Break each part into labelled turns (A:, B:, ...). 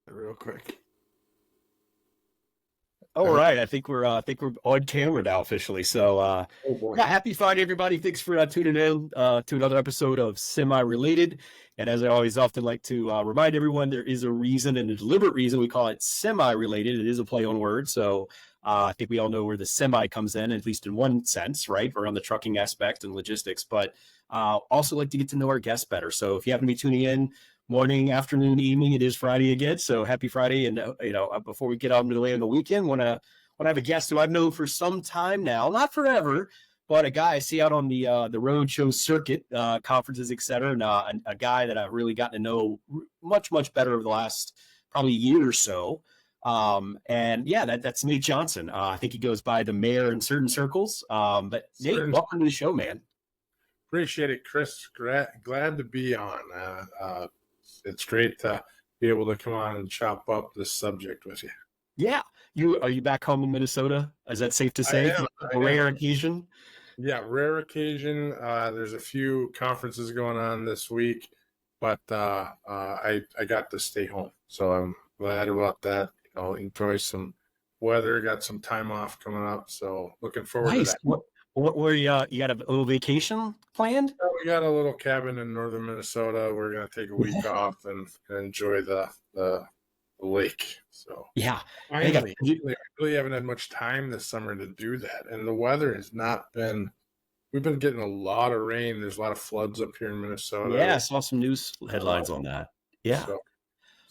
A: Real quick.
B: All right, I think we're on camera now officially. So
A: Oh boy.
B: yeah, happy Friday, everybody. Thanks for tuning in to another episode of Semi Related. And as I always often like to remind everyone, there is a reason and a deliberate reason we call it semi related. It is a play on words. So I think we all know where the semi comes in, at least in one sense, right? Around the trucking aspect and logistics. But also like to get to know our guests better. So if you happen to be tuning in, morning, afternoon, evening. It is Friday again, so happy Friday! And before we get on to the way of the weekend, want to have a guest who I've known for some time now, not forever, but a guy I see out on the road show circuit, conferences, etc. And a guy that I've really gotten to know much better over the last probably year or so. And yeah, that's Nate Johnson. I think he goes by the mayor in certain circles. But Nate, welcome to the show, man.
A: Appreciate it, Chris. Glad to be on. It's great to be able to come on and chop up this subject with you.
B: Yeah. Are you back home in Minnesota? Is that safe to say? A rare occasion?
A: Yeah, rare occasion. There's a few conferences going on this week, but I got to stay home. So I'm glad about that. Enjoy some weather, got some time off coming up. So looking forward to that.
B: What were you got a little vacation planned?
A: We got a little cabin in northern Minnesota. We're gonna take a week off and enjoy the lake. So
B: yeah,
A: finally, we really haven't had much time this summer to do that, and the weather has not been. We've been getting a lot of rain. There's a lot of floods up here in Minnesota.
B: Yeah, I saw some news headlines on that. Yeah.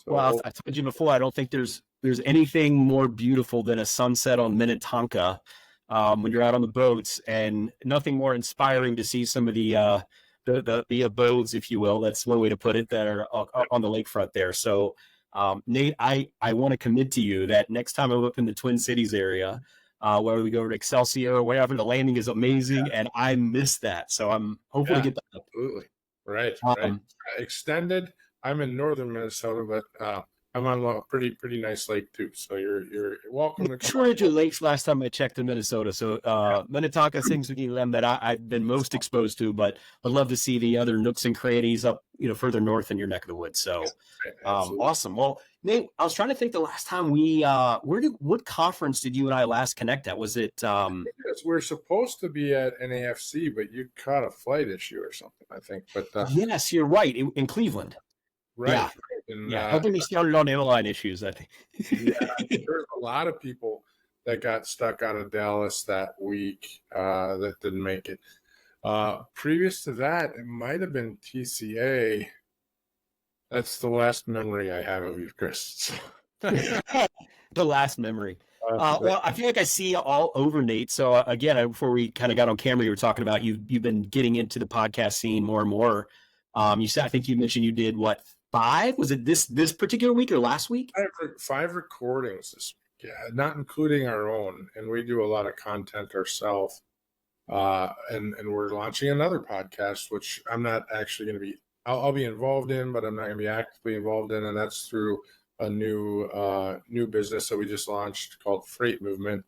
B: Well, I told you before, I don't think there's anything more beautiful than a sunset on Minnetonka. When you're out on the boats, and nothing more inspiring to see some of the abodes, if you will. That's one way to put it, that are on the lakefront there. So, Nate, I want to commit to you that next time I'm up in the Twin Cities area, whether we go to Excelsior or whatever, the landing is amazing, and I miss that. So I'm hopeful to get that.
A: Absolutely. Right. Extended. I'm in northern Minnesota, but I'm on a pretty nice lake too, so you're welcome to come.
B: Shortage of lakes last time I checked in Minnesota, so Minnetonka seems to be them that I've been most exposed to, but I'd love to see the other nooks and crannies up, further north in your neck of the woods. So awesome. Well, Nate, I was trying to think the last time what conference did you and I last connect at? Was it?
A: We're supposed to be at NAFC, but you caught a flight issue or something, I think. But
B: yes, you're right, in Cleveland.
A: Right.
B: Yeah, helping me started on airline issues, I think.
A: There's a lot of people that got stuck out of Dallas that week that didn't make it. Previous to that, it might have been TCA. That's the last memory I have of you, Chris.
B: The last memory. Well, I feel like I see all over, Nate. So again, before we kind of got on camera, you were talking about you've been getting into the podcast scene more and more. I think you mentioned you did what? 5? Was it this particular week or last week?
A: 5 recordings this week, yeah, not including our own. And we do a lot of content ourselves. And we're launching another podcast, which I'm not actually going to be. I'll be involved in, but I'm not going to be actively involved in. And that's through a new business that we just launched called Freight Movement.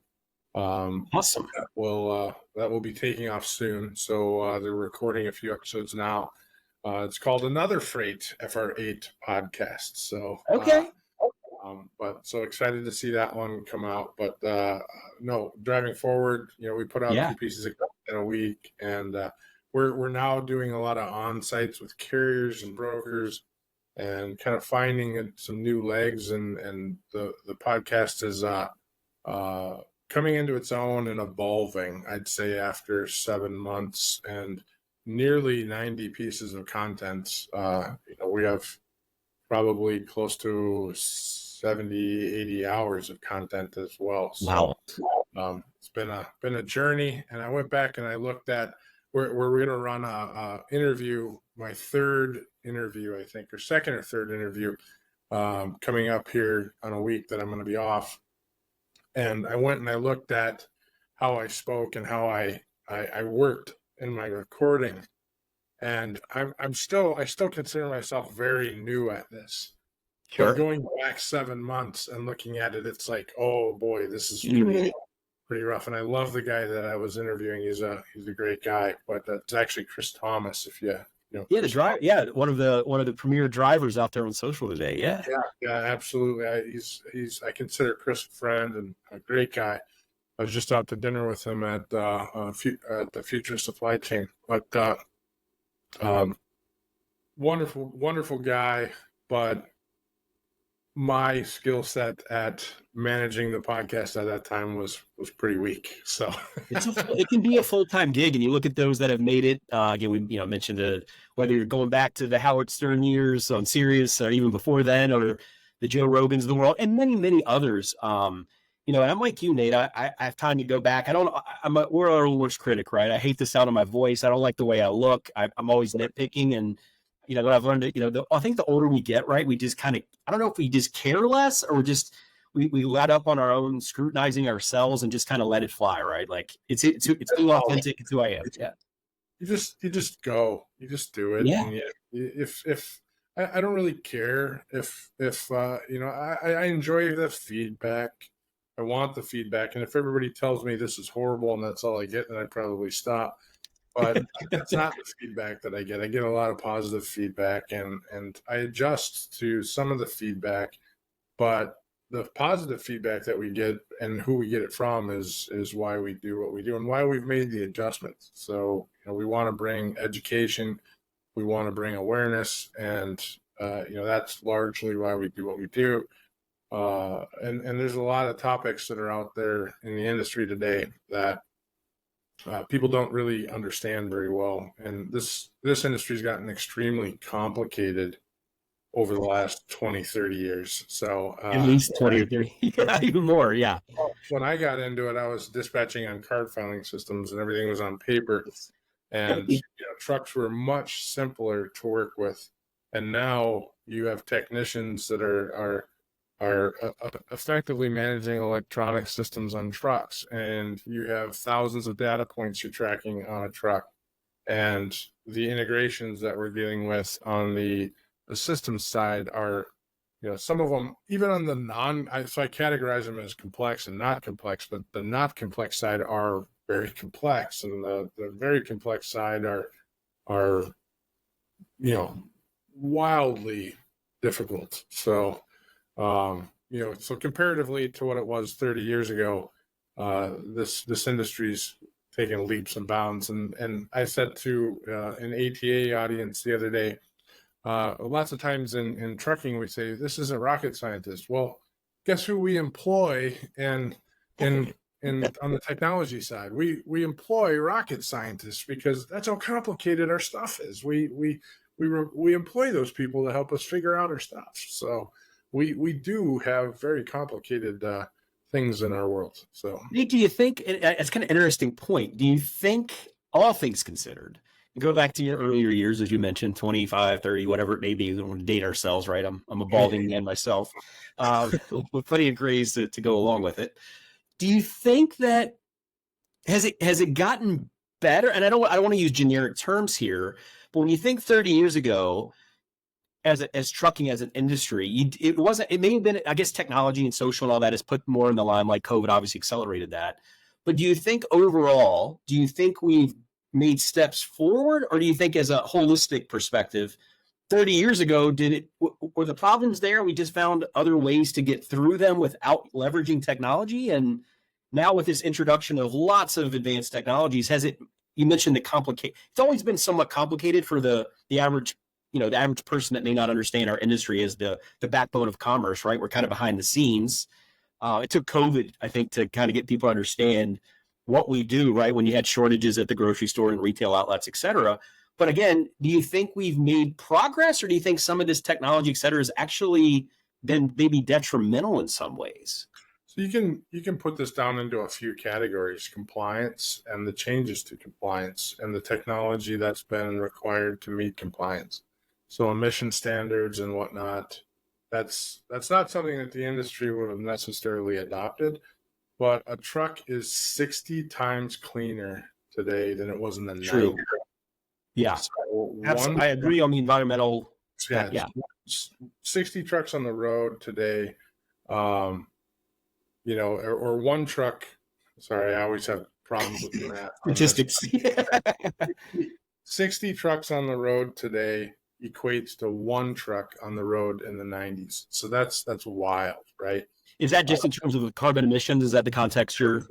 B: Awesome.
A: That will be taking off soon. So they're recording a few episodes now. It's called Another Freight FR8 podcast. So
B: okay.
A: But so excited to see that one come out. But no, driving forward, we put out 2 pieces of content in a week, and we're now doing a lot of on-sites with carriers and brokers, and kind of finding some new legs. And the podcast is coming into its own and evolving. I'd say after 7 months and nearly 90 pieces of content. We have probably close to 70, 80 hours of content as well. So,
B: wow.
A: It's been a journey, and I went back and I looked at we're going to run a interview, my 3rd interview, I think, or 2nd or 3rd interview, coming up here on a week that I'm going to be off. And I went and I looked at how I spoke and how I worked in my recording, and I still consider myself very new at this.
B: Sure.
A: But going back 7 months and looking at it, it's like, oh boy, this is pretty rough. And I love the guy that I was interviewing. He's a great guy. But it's actually Chris Thomas, if you
B: Yeah, the driver. Yeah, one of the premier drivers out there on social today. Yeah,
A: yeah, absolutely. I consider Chris a friend and a great guy. I was just out to dinner with him at the Future Supply Chain, but um, wonderful guy. But my skill set at managing the podcast at that time was pretty weak. So
B: it can be a full-time gig, and you look at those that have made it. Again, we mentioned whether you're going back to the Howard Stern years on Sirius, or even before then, or the Joe Rogans of the world, and many others. And I'm like you, Nate. I have time to go back. We're our worst critic, right? I hate the sound of my voice. I don't like the way I look. I'm always nitpicking, and what I've learned, I think the older we get, right, we just kind of, I don't know if we just care less, or we let up on our own scrutinizing ourselves and just kind of let it fly, right? Like it's who authentic, it's who I am. Yeah.
A: You just go, you just do it.
B: Yeah.
A: And if I don't really care if I enjoy the feedback. I want the feedback. And if everybody tells me this is horrible and that's all I get, then I'd probably stop. But that's not the feedback that I get. I get a lot of positive feedback, and I adjust to some of the feedback. But the positive feedback that we get and who we get it from is why we do what we do and why we've made the adjustments. So we want to bring education, we want to bring awareness, and that's largely why we do what we do. And there's a lot of topics that are out there in the industry today that people don't really understand very well. And this industry's gotten extremely complicated over the last 20, 30 years. So
B: at least 20 or 30, even more. Yeah.
A: When I got into it, I was dispatching on card filing systems and everything was on paper. And trucks were much simpler to work with. And now you have technicians that are effectively managing electronic systems on trucks, and you have thousands of data points you're tracking on a truck, and the integrations that we're dealing with on the system side are, some of them, even on the so I categorize them as complex and not complex, but the not complex side are very complex, and the very complex side are wildly difficult. So so comparatively to what it was 30 years ago, this industry's taken leaps and bounds. And I said to an ATA audience the other day, lots of times in trucking, we say, this isn't rocket scientist. Well, guess who we employ and on the technology side? We employ rocket scientists because that's how complicated our stuff is. We employ those people to help us figure out our stuff. So we do have very complicated things in our world. So,
B: Nate, do you think, it's kind of an interesting point, do you think, all things considered, go back to your earlier years, as you mentioned, 25, 30, whatever it may be, we don't want to date ourselves, right? I'm a balding man myself, with plenty of grays to go along with it. Do you think that, has it gotten better? And I don't want to use generic terms here, but when you think 30 years ago, as trucking as an industry, it may have been, I guess, technology and social and all that has put more in the limelight. COVID obviously accelerated that. But do you think overall, we've made steps forward, or do you think as a holistic perspective, 30 years ago, were the problems there? We just found other ways to get through them without leveraging technology. And now with this introduction of lots of advanced technologies, you mentioned it's always been somewhat complicated for the average, the average person that may not understand our industry as the backbone of commerce, right? We're kind of behind the scenes. It took COVID, I think, to kind of get people to understand what we do, right? When you had shortages at the grocery store and retail outlets, et cetera. But again, do you think we've made progress, or do you think some of this technology, et cetera, has actually been maybe detrimental in some ways?
A: So you can put this down into a few categories: compliance and the changes to compliance and the technology that's been required to meet compliance. So emission standards and whatnot, that's not something that the industry would have necessarily adopted, but a truck is 60 times cleaner today than it was in the 90s.
B: Yeah, so I agree on the environmental.
A: Yeah. 60 trucks on the road today, or one truck. Sorry, I always have problems with math.
B: Statistics.
A: 60 trucks on the road today equates to 1 truck on the road in the 90s. So that's wild, right?
B: Is that just in terms of the carbon emissions? Is that the context you're?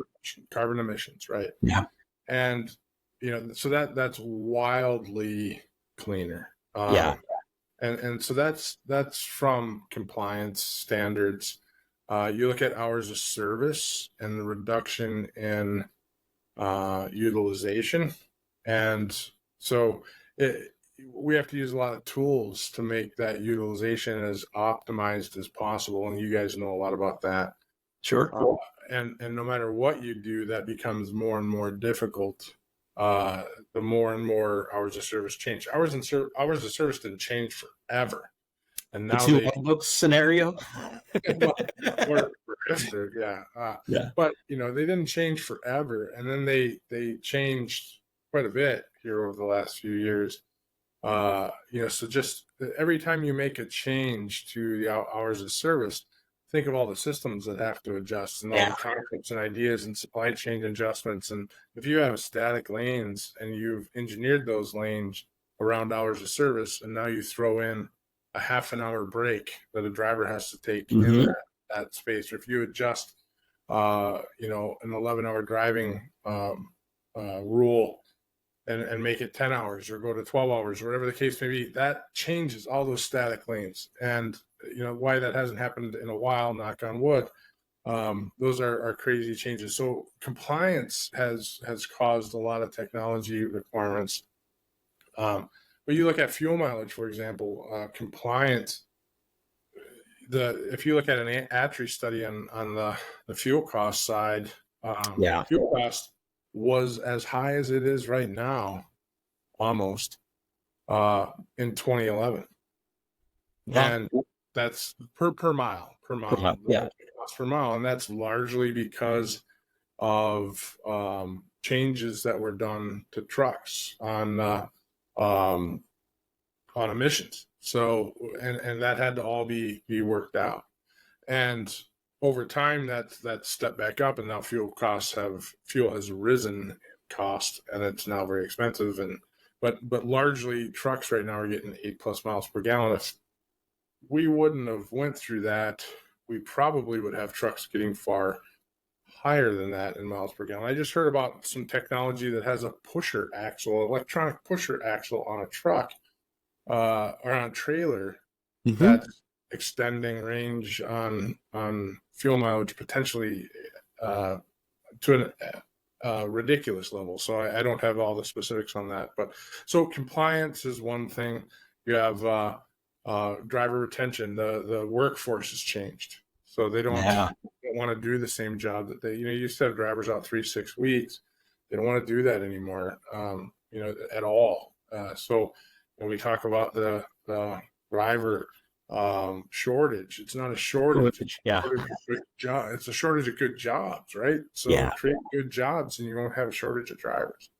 A: Carbon emissions, right?
B: Yeah.
A: And so that's wildly cleaner.
B: Yeah.
A: And so that's from compliance standards. You look at hours of service and the reduction in utilization, and so we have to use a lot of tools to make that utilization as optimized as possible. And you guys know a lot about that.
B: Sure.
A: And no matter what you do, that becomes more and more difficult. The more and more hours of service change. Hours of service didn't change forever, and now
B: the two scenario.
A: Yeah. But they didn't change forever, and then they changed quite a bit here over the last few years. So just every time you make a change to the hours of service, think of all the systems that have to adjust, and all the concepts and ideas and supply chain adjustments. And if you have static lanes and you've engineered those lanes around hours of service, and now you throw in a half an hour break that a driver has to take in that space, or if you adjust, an 11-hour driving rule and make it 10 hours or go to 12 hours, or whatever the case may be, that changes all those static lanes. And why that hasn't happened in a while, knock on wood, those are crazy changes. So compliance has caused a lot of technology requirements. But you look at fuel mileage, for example, compliance. If you look at an ATRI study on the fuel cost side, fuel cost was as high as it is right now, almost, in 2011. And that's per mile.
B: Yeah.
A: Cost per mile. And that's largely because of changes that were done to trucks on emissions. So, and that had to all be worked out. And over time, that stepped back up, and now fuel has risen in cost, and it's now very expensive. But largely, trucks right now are getting 8+ miles per gallon. If we wouldn't have went through that, we probably would have trucks getting far higher than that in miles per gallon. I just heard about some technology that has a electronic pusher axle on a truck or on a trailer that's extending range on fuel mileage potentially to a ridiculous level. So I don't have all the specifics on that, but so compliance is one thing. You have driver retention. The workforce has changed, so they don't want to do the same job that they used to have drivers out 3-6 weeks. They don't want to do that anymore, at all. So when we talk about the driver shortage, it's not a shortage. It's a shortage of good jobs, right? So create good jobs and you won't have a shortage of drivers.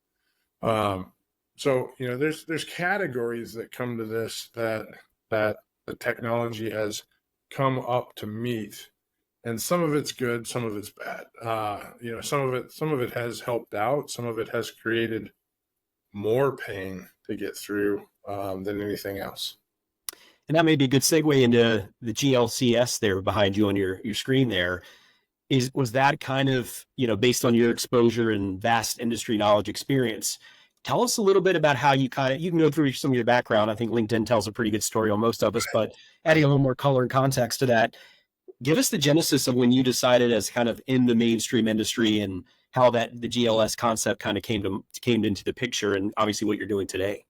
A: So there's categories that come to this that the technology has come up to meet, and some of it's good, some of it's bad. Some of it has helped out, some of it has created more pain to get through than anything else.
B: And that may be a good segue into the GLCS there behind you on your screen there. Was that kind of, based on your exposure and vast industry knowledge experience, tell us a little bit about how you can go through some of your background. I think LinkedIn tells a pretty good story on most of us, but adding a little more color and context to that, give us the genesis of when you decided as kind of in the mainstream industry and how the GLS concept kind of came into the picture, and obviously what you're doing today.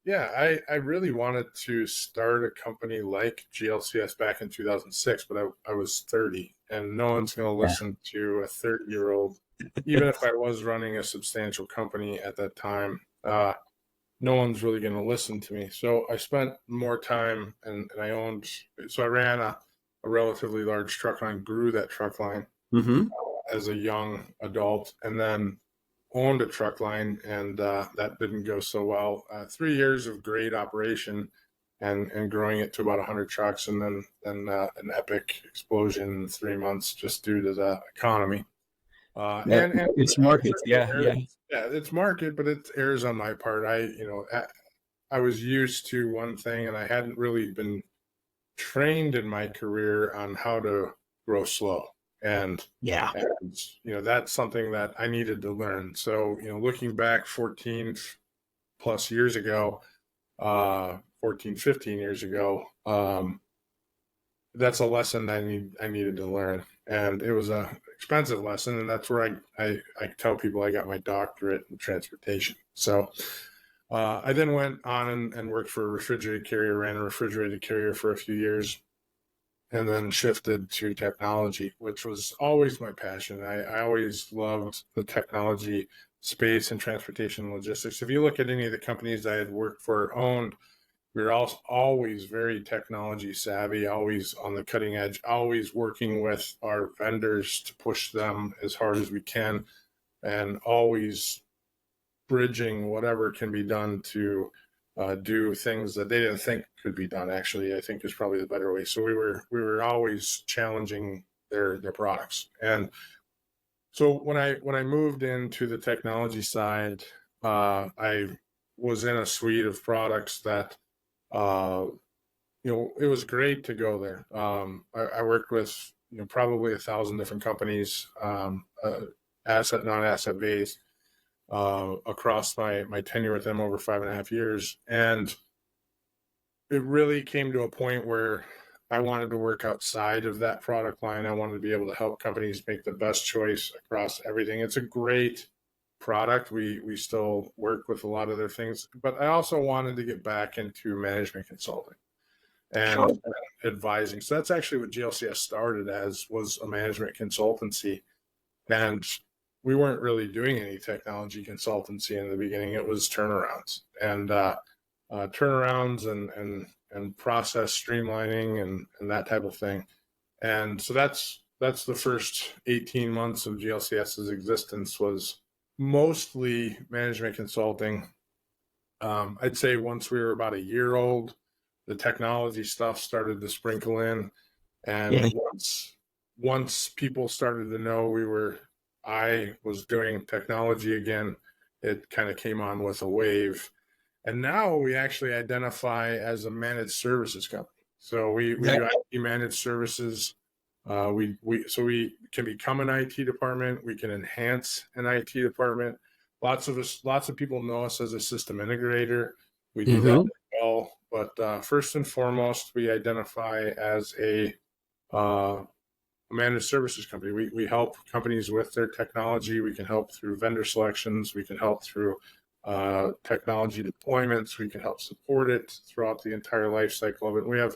A: Yeah, I really wanted to start a company like GLCS back in 2006, but I was 30, and no one's going to listen to a 30-year-old, even if I was running a substantial company at that time. No one's really going to listen to me. So I spent more time, and I ran a relatively large truck line, grew that truck line as a young adult, and then owned a truck line, and that didn't go so well. 3 years of great operation and growing it to about 100 trucks, and then an epic explosion in 3 months just due to the economy. And
B: it's markets. Yeah. Yeah.
A: yeah, it's market, but it errs on my part. I was used to one thing, and I hadn't really been trained in my career on how to grow slow. And,
B: Yeah.
A: that's something that I needed to learn. So, looking back 14 plus years ago, 14, 15 years ago, that's a lesson I needed to learn. And it was a expensive lesson. And that's where I tell people I got my doctorate in transportation. So, I then went on and worked for a refrigerated carrier, ran a refrigerated carrier for a few years, and then shifted to technology, which was always my passion. I always loved the technology space and transportation logistics. If you look at any of the companies I had worked for, owned, we were always very technology savvy, always on the cutting edge, always working with our vendors to push them as hard as we can, and always bridging whatever can be done to do things that they didn't think could be done. Actually, I think is probably the better way. So we were always challenging their products. And so when I moved into the technology side, I was in a suite of products that it was great to go there. I worked with probably 1,000 different companies, asset, non-asset based, across my tenure with them over 5.5 years. And it really came to a point where I wanted to work outside of that product line. I wanted to be able to help companies make the best choice across everything. It's a great product. We still work with a lot of their things, but I also wanted to get back into management consulting and advising. So that's actually what GLCS started as, was a management consultancy. And we weren't really doing any technology consultancy in the beginning. It was turnarounds and and process streamlining and that type of thing. And so that's the first 18 months of GLCS's existence, was mostly management consulting. I'd say once we were about a year old, the technology stuff started to sprinkle in. And once people started to know I was doing technology again, it kind of came on with a wave. And now we actually identify as a managed services company. So we do IT managed services. We can become an IT department. We can enhance an IT department. Lots of people know us as a system integrator. We do that as well. But first and foremost, we identify as a managed services company. We help companies with their technology. We can help through vendor selections. We can help through technology deployments. We can help support it throughout the entire life cycle of it. We have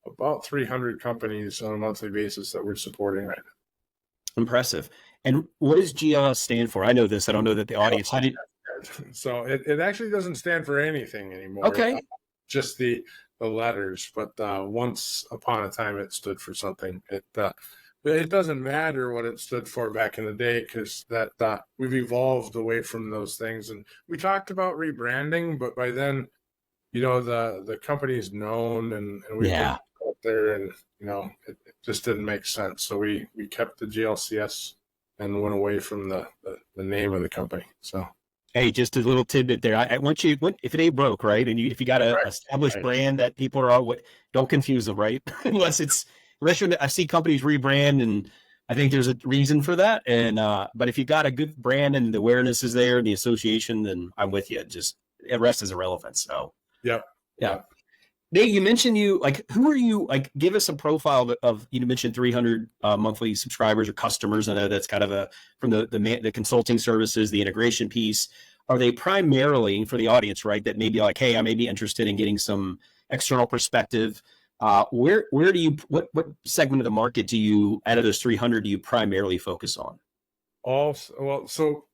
A: about 300 companies on a monthly basis that we're supporting right now.
B: Impressive. And what does GLS stand for? I know this. I don't know that the audience.
A: So it actually doesn't stand for anything anymore.
B: Okay.
A: Just the letters. But once upon a time, it stood for something. It doesn't matter what it stood for back in the day, because we've evolved away from those things. And we talked about rebranding, but by then, the company's known, and we put it out there, and it just didn't make sense. So we kept the GLCS and went away from the name of the company. So.
B: Hey, just a little tidbit there. If it ain't broke, right? And if you got an established brand that people are don't confuse them, right? unless I see companies rebrand, and I think there's a reason for that. And but if you got a good brand and the awareness is there and the association, then I'm with you. Just the rest is irrelevant. So yeah. Nate, you mentioned who are you? Give us a profile of you mentioned 300 monthly subscribers or customers. I know that's kind of from the consulting services, the integration piece. Are they primarily, for the audience, right, that may be like, hey, I may be interested in getting some external perspective? What segment of the market out of those 300 do you primarily focus on?
A: So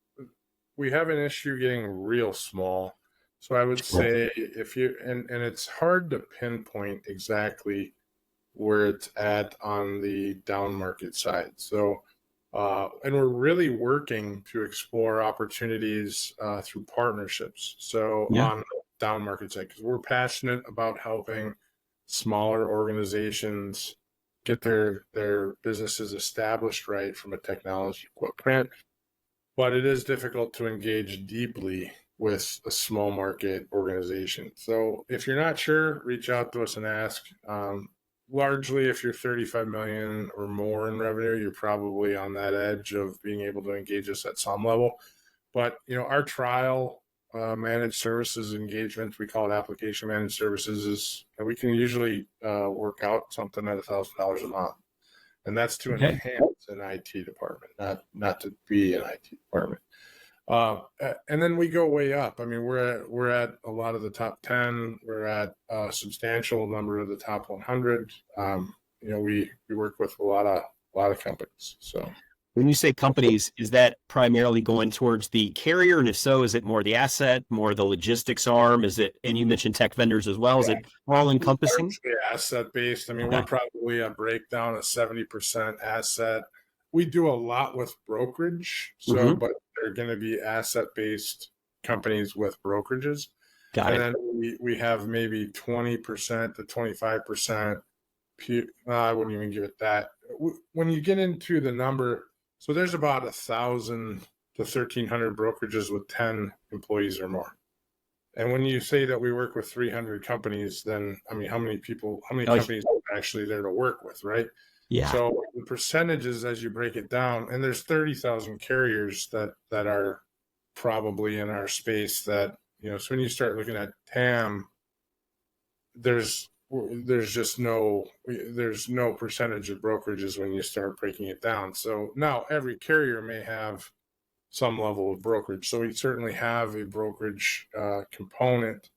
A: we have an issue getting real small. So I would say and it's hard to pinpoint exactly where it's at on the down market side. So, and we're really working to explore opportunities through partnerships. So on the down market side, because we're passionate about helping smaller organizations get their businesses established right from a technology footprint. but it is difficult to engage deeply with a small market organization. So if you're not sure, reach out to us and ask. Largely, if you're 35 million or more in revenue, you're probably on that edge of being able to engage us at some level. But our trial managed services engagement, we call it application managed services, is we can usually work out something at $1,000 a month, and that's to enhance an IT department, not to be an IT department. And then we go way up. I mean, we're at a lot of the top 10. We're at a substantial number of the top 100. We work with a lot of companies. So
B: when you say companies, is that primarily going towards the carrier? And if so, is it more the asset, more the logistics arm? Is it, and you mentioned tech vendors as well. Is it all encompassing?
A: Asset based. I mean, we're probably a breakdown of 70% asset. We do a lot with brokerage. So, but they're going to be asset based companies with brokerages. And then we have maybe 20% to 25%. I wouldn't even give it that. When you get into the number, so there's about 1,000 to 1,300 brokerages with 10 employees or more. And when you say that we work with 300 companies, then I mean, how many companies are actually there to work with, right?
B: Yeah.
A: So the percentages, as you break it down, and there's 30,000 carriers that are probably in our space that, so when you start looking at TAM, there's no percentage of brokerages when you start breaking it down. So now every carrier may have some level of brokerage. So we certainly have a brokerage component.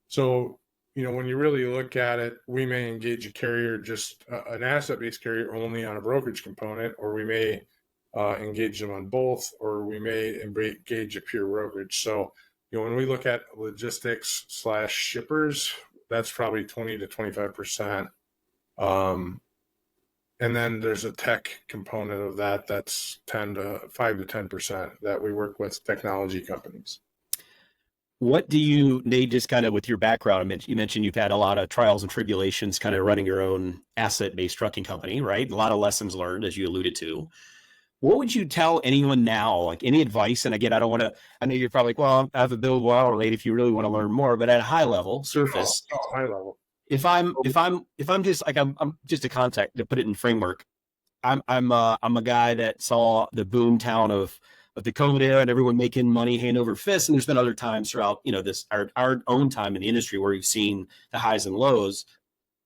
A: So, when you really look at it, we may engage a carrier, just an asset-based carrier only on a brokerage component, or we may engage them on both, or we may engage a pure brokerage. So, when we look at logistics / shippers, that's probably 20 to 25%. And then there's a tech component of that. That's 5 to 10% that we work with technology companies.
B: What do you need, just kind of with your background? You mentioned you've had a lot of trials and tribulations kind of running your own asset-based trucking company, right? A lot of lessons learned, as you alluded to. What would you tell anyone now, like any advice? And again, I know you're probably like, well, I have a bill while late if you really want to learn more, but at a high level, surface.
A: High level.
B: If I'm just like, I'm just a contact to put it in framework. I'm a guy that saw the boom town of the COVID era and everyone making money hand over fist. And there's been other times throughout, this our own time in the industry where we've seen the highs and lows.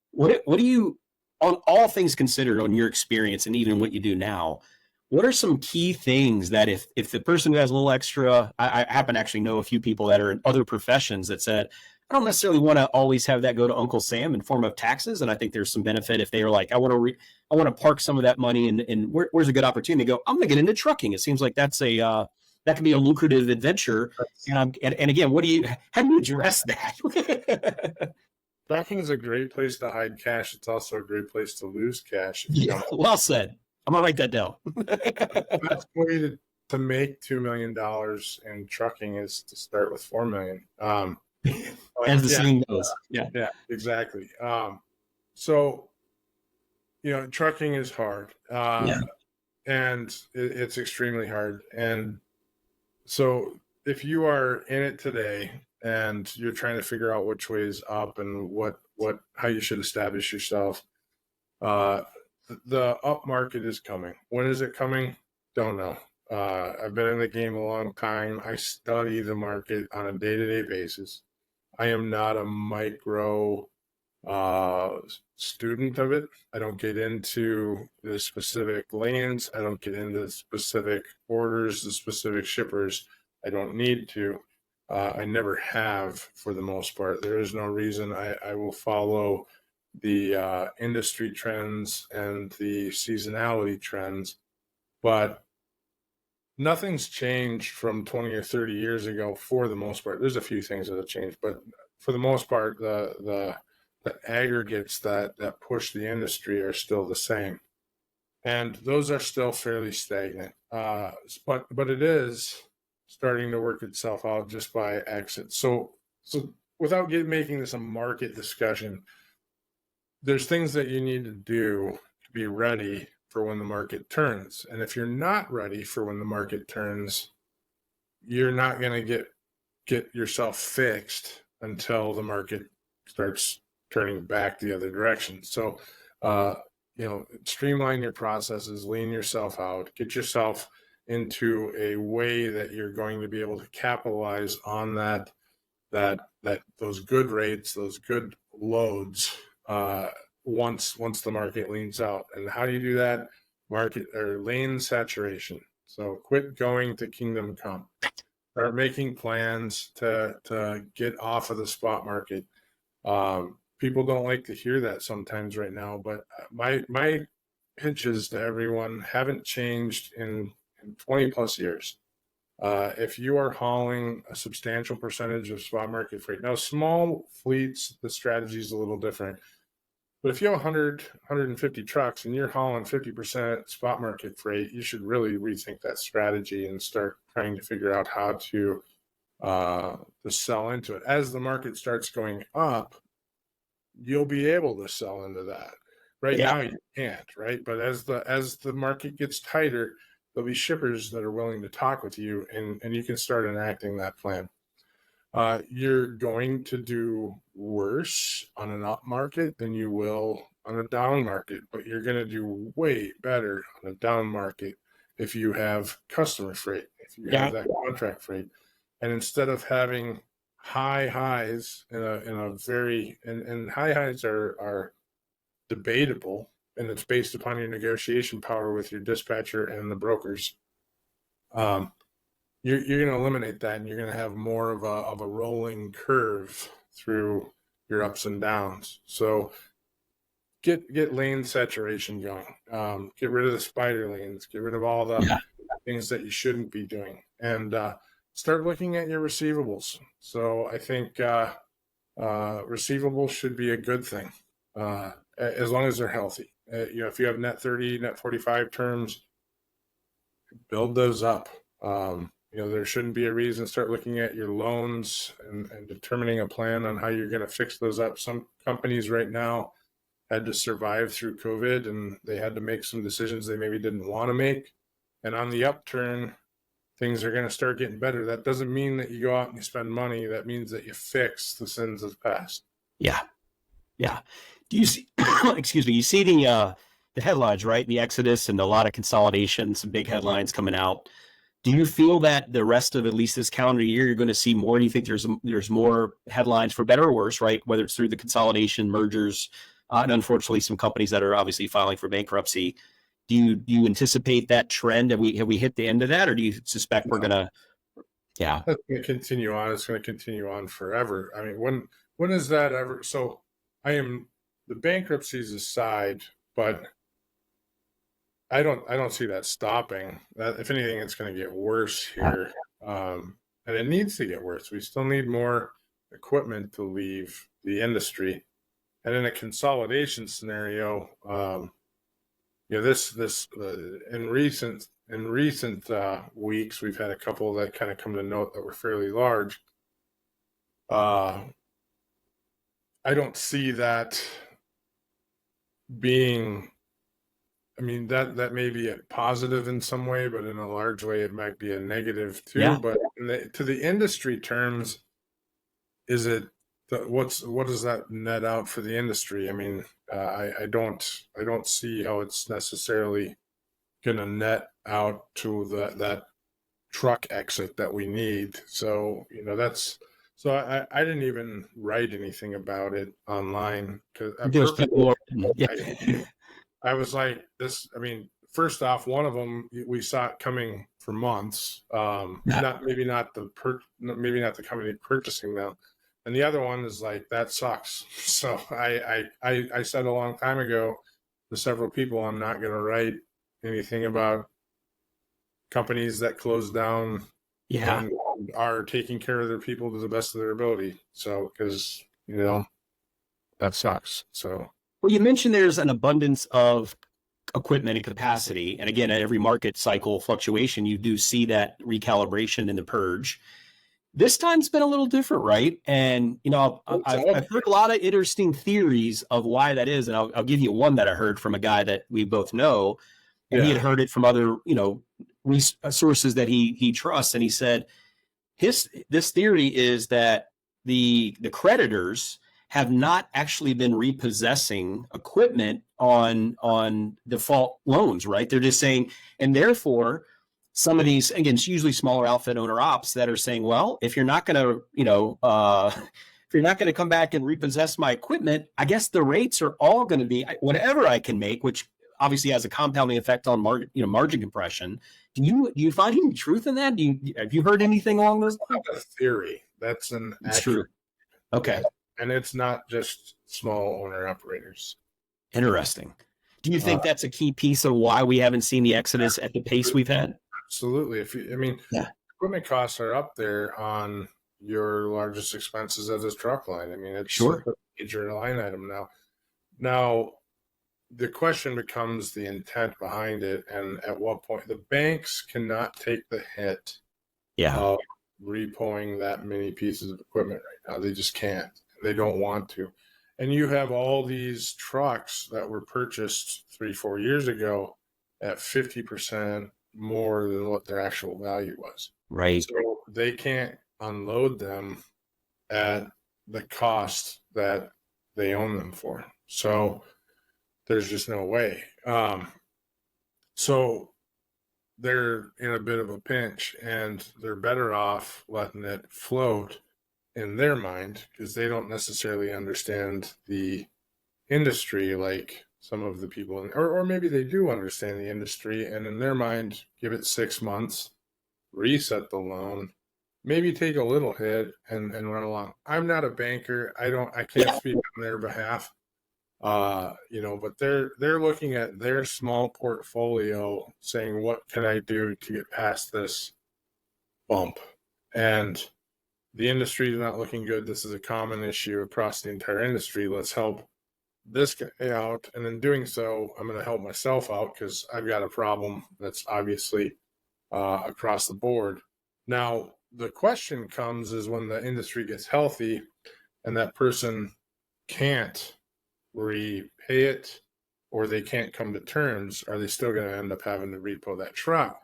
B: What do you, on all things considered, on your experience and even what you do now, what are some key things that if the person who has a little extra, I happen to actually know a few people that are in other professions that said, I don't necessarily want to always have that go to Uncle Sam in form of taxes. And I think there's some benefit if they are like, I want to park some of that money and where's a good opportunity to go, I'm going to get into trucking. It seems like that can be a lucrative adventure. And again, how do you address that?
A: Trucking is a great place to hide cash. It's also a great place to lose cash.
B: Yeah, well said. I'm going to write that down.
A: The best way to make $2 million in trucking is to start with $4 million.
B: As the saying goes.
A: Yeah, exactly. So, trucking is hard. And it's extremely hard. And so if you are in it today and you're trying to figure out which way is up and how you should establish yourself, the up market is coming. When is it coming? Don't know. I've been in the game a long time. I study the market on a day-to-day basis. I am not a micro student of it. I don't get into the specific lanes. I don't get into the specific orders, the specific shippers. I don't need to. I never have, for the most part. There is no reason. I will follow the industry trends and the seasonality trends, but nothing's changed from 20 or 30 years ago for the most part. There's a few things that have changed, but for the most part, the aggregates that push the industry are still the same. And those are still fairly stagnant. But it is starting to work itself out just by exit. So without making this a market discussion, there's things that you need to do to be ready for when the market turns. And if you're not ready for when the market turns, you're not going to get yourself fixed until the market starts turning back the other direction. So, streamline your processes, lean yourself out, get yourself into a way that you're going to be able to capitalize on those good rates, those good loads, once the market leans out. And how do you do that? Market or lane saturation. So quit going to kingdom come. Start making plans to get off of the spot market. People don't like to hear that sometimes right now, but my pitches to everyone haven't changed in 20 plus years. If you are hauling a substantial percentage of spot market freight, now small fleets, the strategy is a little different. But if you have 100, 150 trucks and you're hauling 50% spot market freight, you should really rethink that strategy and start trying to figure out how to sell into it. As the market starts going up, you'll be able to sell into that. Right now you can't, right? But as the market gets tighter, there'll be shippers that are willing to talk with you, and you can start enacting that plan. You're going to do worse on an up market than you will on a down market, but you're going to do way better on a down market if you have customer freight, if you have that contract freight. And instead of having high highs and high highs are debatable, and it's based upon your negotiation power with your dispatcher and the brokers. You're going to eliminate that, and you're going to have more of a rolling curve through your ups and downs. So get lane saturation going. Get rid of the spider lanes. Get rid of all the things that you shouldn't be doing, and start looking at your receivables. So I think receivables should be a good thing, as long as they're healthy. If you have net 30, net 45 terms, build those up. There shouldn't be a reason to start looking at your loans and determining a plan on how you're going to fix those up. Some companies right now had to survive through COVID, and they had to make some decisions they maybe didn't want to make. And on the upturn, things are going to start getting better. That doesn't mean that you go out and you spend money. That means that you fix the sins of the past.
B: Yeah. Yeah. Do you see, excuse me, you see the headlines, right? The Exodus and a lot of consolidation, some big headlines coming out. Do you feel that the rest of at least this calendar year, you're going to see more? Do you think there's more headlines, for better or worse, right? Whether it's through the consolidation, mergers, and unfortunately some companies that are obviously filing for bankruptcy. Do you anticipate that trend? Have we hit the end of that, or do you suspect we're going to? Yeah,
A: that's going to continue on. It's going to continue on forever. I mean, when is that ever? So the bankruptcies aside, but I don't see that stopping. That, if anything, it's going to get worse here, and it needs to get worse. We still need more equipment to leave the industry, and in a consolidation scenario, this in recent weeks, we've had a couple that kind of come to note that were fairly large. I don't see that being. I mean, that may be a positive in some way, but in a large way, it might be a negative too. Yeah. But to the industry terms, what does that net out for the industry? I mean, I don't see how it's necessarily going to net out to that truck exit that we need. So I didn't even write anything about it online because I was like this. I mean, first off, one of them we saw it coming for months. Maybe not the company purchasing them, and the other one is like that sucks. So I said a long time ago to several people, I'm not going to write anything about companies that close down and are taking care of their people to the best of their ability. So because that sucks. So.
B: Well, you mentioned there's an abundance of equipment and capacity. And again, at every market cycle fluctuation, you do see that recalibration in the purge. This time's been a little different, right? And, I've heard a lot of interesting theories of why that is. And I'll give you one that I heard from a guy that we both know. And he had heard it from other, sources that he trusts. And he said, this theory is that the creditors have not actually been repossessing equipment on default loans, right? They're just saying, and therefore some of these, again, it's usually smaller outfit owner ops that are saying, well, if you're not going to, if you're not going to come back and repossess my equipment, I guess the rates are all going to be whatever I can make, which obviously has a compounding effect on margin compression. Do you find any truth in that? Have you heard anything along those lines?
A: That's a theory. That's an
B: It's true. Okay.
A: And it's not just small owner operators.
B: Interesting. Do you think that's a key piece of why we haven't seen the exodus at the pace we've had?
A: Absolutely. Equipment costs are up there on your largest expenses as a truck line. I mean, it's a major line item now. Now, the question becomes the intent behind it, and at what point the banks cannot take the hit of repoing that many pieces of equipment right now. They just can't. They don't want to. And you have all these trucks that were purchased 3-4 years ago at 50% more than what their actual value was.
B: Right.
A: So they can't unload them at the cost that they own them for. So there's just no way. So they're in a bit of a pinch, and they're better off letting it float in their mind, because they don't necessarily understand the industry like some of the people, or maybe they do understand the industry, and in their mind, give it 6 months, reset the loan, maybe take a little hit and run along. I'm not a banker. I can't speak on their behalf. But they're looking at their small portfolio saying, what can I do to get past this bump? And the industry is not looking good. This is a common issue across the entire industry. Let's help this guy out. And in doing so, I'm going to help myself out because I've got a problem that's obviously across the board. Now, the question comes is when the industry gets healthy and that person can't repay it, or they can't come to terms, are they still going to end up having to repo that truck?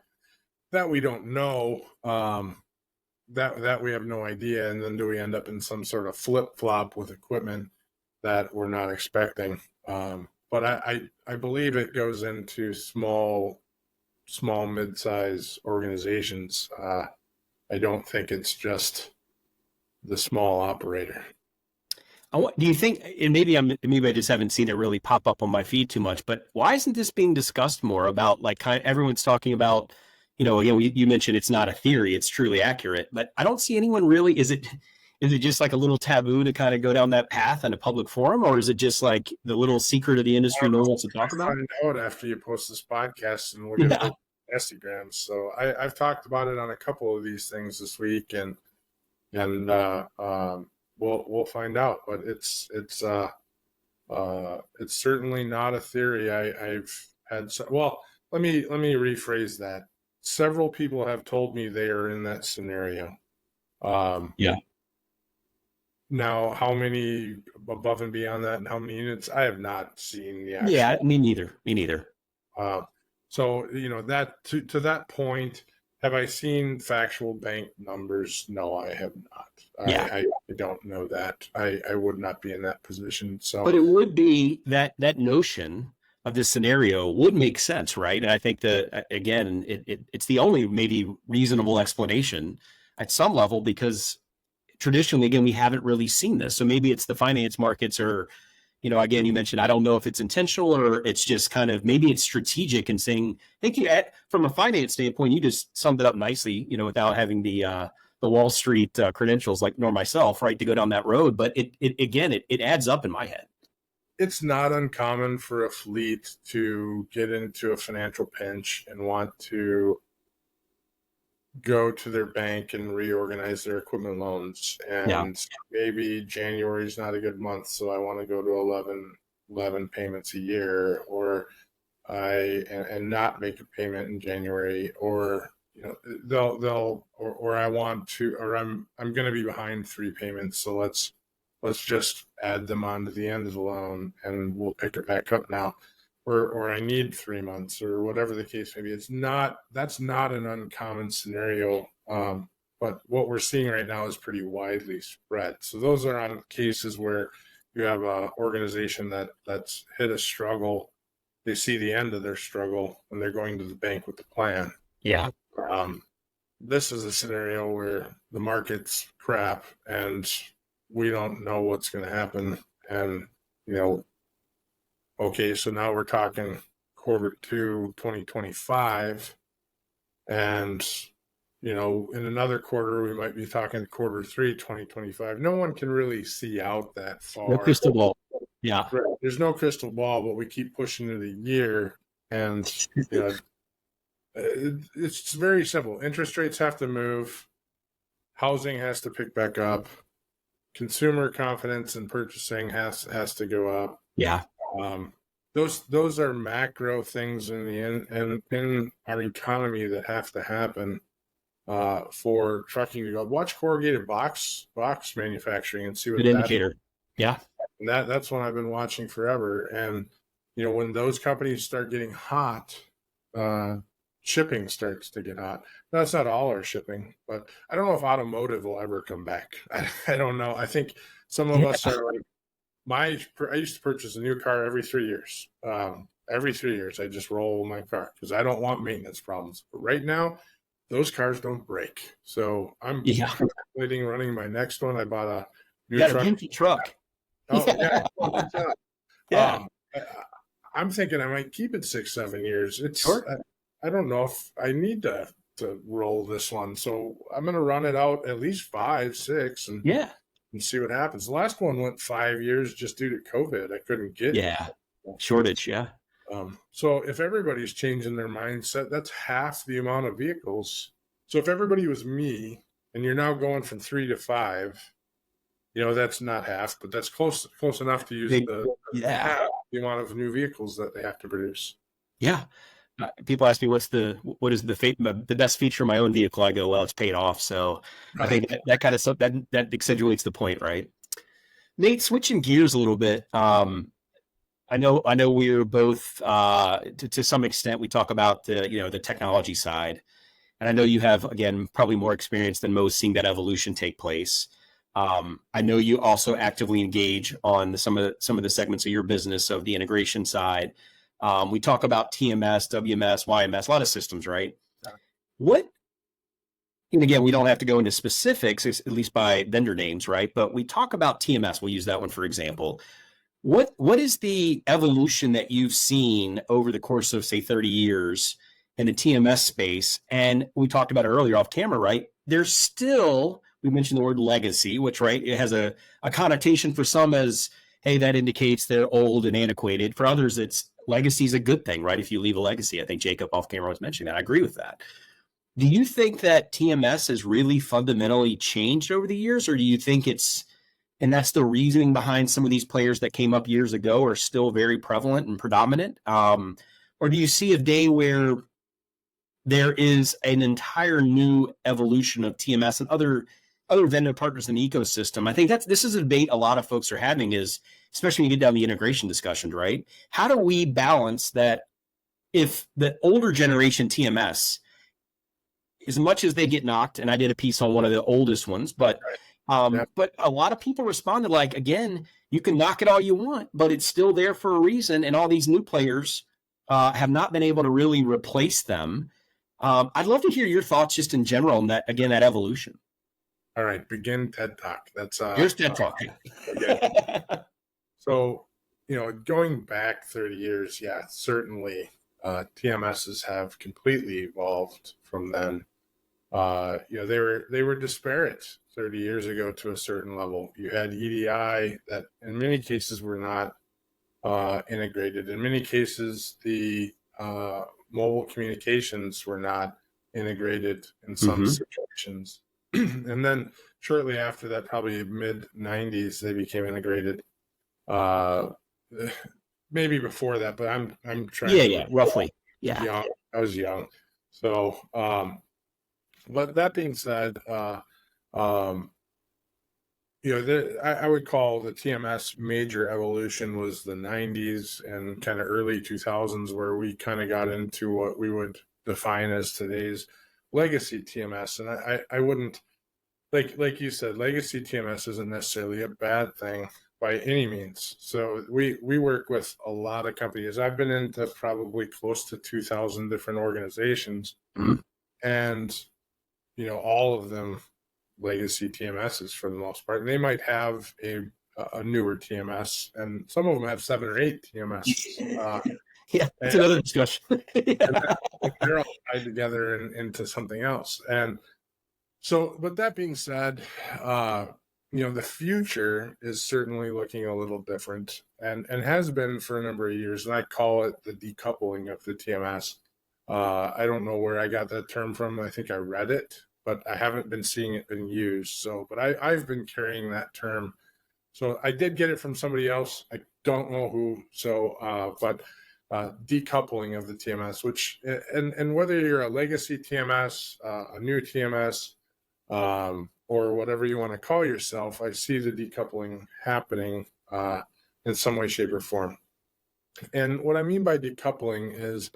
A: That we don't know. That we have no idea. And then do we end up in some sort of flip-flop with equipment that we're not expecting? But I believe it goes into small mid-size organizations. I don't think it's just the small operator.
B: Do you think, and maybe I just haven't seen it really pop up on my feed too much, but why isn't this being discussed more about, like, kind of everyone's talking about, again, you mentioned it's not a theory, it's truly accurate, but I don't see anyone really, is it just like a little taboo to kind of go down that path in a public forum, or is it just like the little secret of the industry no one wants to talk about?
A: Find out after you post this podcast and look at the Instagrams. So I've talked about it on a couple of these things this week, and we'll find out. But it's certainly not a theory. I've had let me rephrase that. Several people have told me they are in that scenario. Now, how many above and beyond that, and how many units, I have not seen the actual.
B: Yeah, me neither.
A: So that to that point, have I seen factual bank numbers? No, I have not. I don't know that. I would not be in that position. So,
B: but it would be that notion of this scenario would make sense, right? And I think that, again, it's the only maybe reasonable explanation at some level, because traditionally, again, we haven't really seen this. So maybe it's the finance markets, or, again, you mentioned, I don't know if it's intentional or it's just kind of, maybe it's strategic and saying, thank you. From a finance standpoint, you just summed it up nicely, without having the Wall Street credentials nor myself, right, to go down that road. But it adds up in my head.
A: It's not uncommon for a fleet to get into a financial pinch and want to go to their bank and reorganize their equipment loans. And maybe January is not a good month, so I want to go to 11 payments a year, or and not make a payment in January, or I want to, or I'm going to be behind 3 payments, so let's just add them on to the end of the loan and we'll pick it back up now. Or I need 3 months, or whatever the case may be. That's not an uncommon scenario. but what we're seeing right now is pretty widely spread. So those are on cases where you have an organization that's hit a struggle. They see the end of their struggle and they're going to the bank with the plan.
B: Yeah.
A: This is a scenario where the market's crap and we don't know what's going to happen. And, okay, so now we're talking quarter 2, 2025. And, in another quarter, we might be talking quarter 3, 2025. No one can really see out that far.
B: No crystal ball. Yeah.
A: Right. There's no crystal ball, but we keep pushing to the year. And, it's very simple. Interest rates have to move. Housing has to pick back up. Consumer confidence and purchasing has to go up.
B: Yeah.
A: Those are macro things in our economy that have to happen for trucking to go. Watch corrugated box manufacturing and see what
B: good indicator. Yeah.
A: And that's one I've been watching forever. And when those companies start getting hot, shipping starts to get hot. Now, that's not all our shipping, but I don't know if automotive will ever come back. I don't know. I think some of us are like, I used to purchase a new car every 3 years. Every 3 years, I just roll my car because I don't want maintenance problems. But right now, those cars don't break. So I'm contemplating running my next one. I bought a new truck.
B: A pinky truck.
A: Oh, yeah. I'm thinking I might keep it 6-7 years. I don't know if I need to roll this one. So I'm going to run it out at least 5, 6 and see what happens. The last one went 5 years just due to COVID. I couldn't get
B: shortage. Yeah.
A: So if everybody's changing their mindset, that's half the amount of vehicles. So if everybody was me and you're now going from 3 to 5, that's not half, but that's close enough to use half the amount of new vehicles that they have to produce.
B: Yeah. People ask me what is the best feature of my own vehicle. I go, well, it's paid off. So I think that kind of stuff that accentuates the point, right? Nate, switching gears a little bit. I know we're both to some extent we talk about the technology side, and I know you have again probably more experience than most seeing that evolution take place. I know you also actively engage on some of the segments of your business of the integration side. We talk about TMS, WMS, YMS, a lot of systems, right? And again, we don't have to go into specifics, at least by vendor names, right? But we talk about TMS. We'll use that one for example. What is the evolution that you've seen over the course of, say, 30 years in the TMS space? And we talked about it earlier off camera, right? There's still, we mentioned the word legacy, which, right, it has a connotation for some as, hey, that indicates they're old and antiquated. For others, it's legacy is a good thing, right? If you leave a legacy. I think Jacob off camera was mentioning that. I agree with that. Do you think that TMS has really fundamentally changed over the years, or do you think and that's the reasoning behind some of these players that came up years ago are still very prevalent and predominant? Or do you see a day where there is an entire new evolution of TMS and other vendor partners in the ecosystem? I think this is a debate a lot of folks are having, is especially when you get down the integration discussion, right? How do we balance that if the older generation TMS, as much as they get knocked, and I did a piece on one of the oldest ones, but but a lot of people responded like, again, you can knock it all you want, but it's still there for a reason. And all these new players have not been able to really replace them. I'd love to hear your thoughts just in general on that, again, that evolution.
A: All right. Begin TED Talk. That's
B: here's TED Talk.
A: So, going back 30 years, certainly TMSs have completely evolved from then. They were disparate 30 years ago to a certain level. You had EDI that in many cases were not integrated. In many cases, the mobile communications were not integrated in some situations. And then shortly after that, probably mid 90s, they became integrated. Maybe before that, but I'm trying.
B: Roughly.
A: Young. I was young. So, but that being said, I would call the TMS major evolution was the 90s and kind of early 2000s, where we kind of got into what we would define as today's legacy TMS. And I wouldn't like you said, legacy TMS isn't necessarily a bad thing by any means. So we work with a lot of companies. I've been into probably close to 2,000 different organizations,
B: Mhm.
A: and all of them legacy TMSs for the most part. And they might have a newer TMS, and some of them have 7 or 8 TMS.
B: Yeah, that's
A: And,
B: another discussion.
A: and they're all tied together into something else. And so, but that being said, the future is certainly looking a little different, and has been for a number of years. And I call it the decoupling of the TMS. I don't know where I got that term from. I think I read it, but I haven't been seeing it being used. So, but I've been carrying that term. So I did get it from somebody else. I don't know who. So, but decoupling of the TMS, which and whether you're a legacy TMS, a new TMS, or whatever you want to call yourself, I see the decoupling happening in some way, shape, or form. And what I mean by decoupling is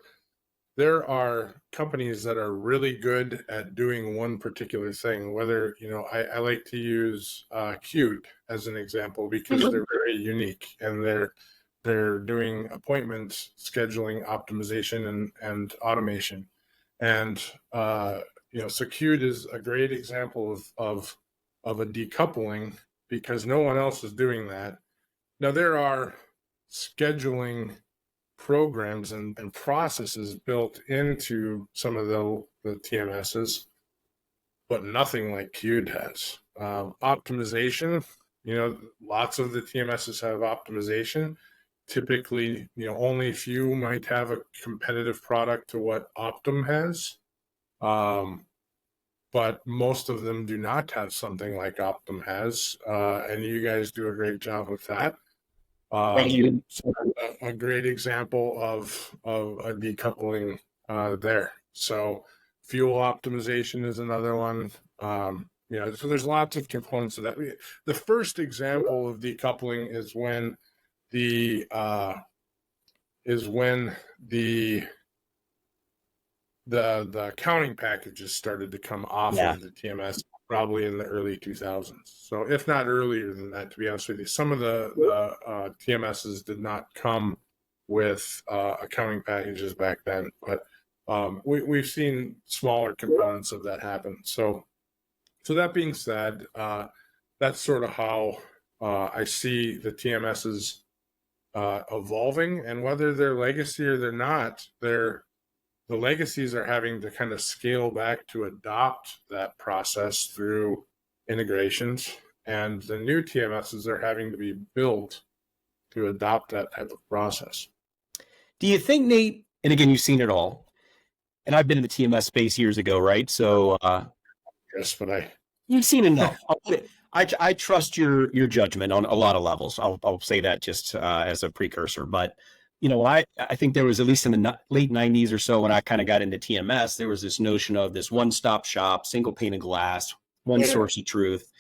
A: there are companies that are really good at doing one particular thing. Whether, I like to use Qt as an example because they're very unique, and they're doing appointments, scheduling, optimization, and automation. And so Qt is a great example of a decoupling because no one else is doing that. Now there are scheduling programs and processes built into some of the TMSs, but nothing like Qt has. Optimization, lots of the TMSs have optimization. Typically, only a few might have a competitive product to what Optum has. But most of them do not have something like Optum has. And you guys do a great job with that.
B: Thank you.
A: So a great example of a decoupling there. So fuel optimization is another one. So there's lots of components of that. The first example of decoupling is when the accounting packages started to come off of the TMS, probably in the early 2000s. So if not earlier than that, to be honest with you, some of the TMSs did not come with accounting packages back then, but we've seen smaller components of that happen. So that being said, that's sort of how I see the TMSs evolving, and whether they're legacy or they're not, the legacies are having to kind of scale back to adopt that process through integrations, and the new TMSs are having to be built to adopt that type of process.
B: Do you think, Nate, and again, you've seen it all, and I've been in the TMS space years ago, right? So,
A: yes, but
B: you've seen enough. I trust your judgment on a lot of levels. I'll say that just as a precursor, but I think there was, at least in the late 90s or so, when I kind of got into TMS, there was this notion of this one-stop shop, single pane of glass, one source of truth.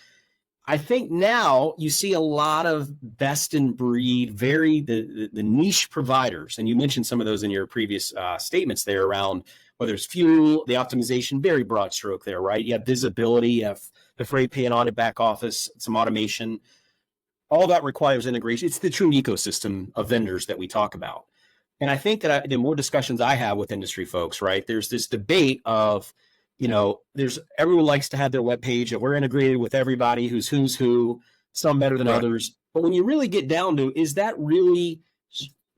B: I think now you see a lot of best in breed, the niche providers, and you mentioned some of those in your previous statements there around whether it's fuel, the optimization, very broad stroke there, right? You have visibility, you have the freight pay and audit back office, some automation. All that requires integration. It's the true ecosystem of vendors that we talk about. And I think that the more discussions I have with industry folks, right, there's this debate of, everyone likes to have their webpage that we're integrated with everybody who's who, some better than others. But when you really get down to, is that really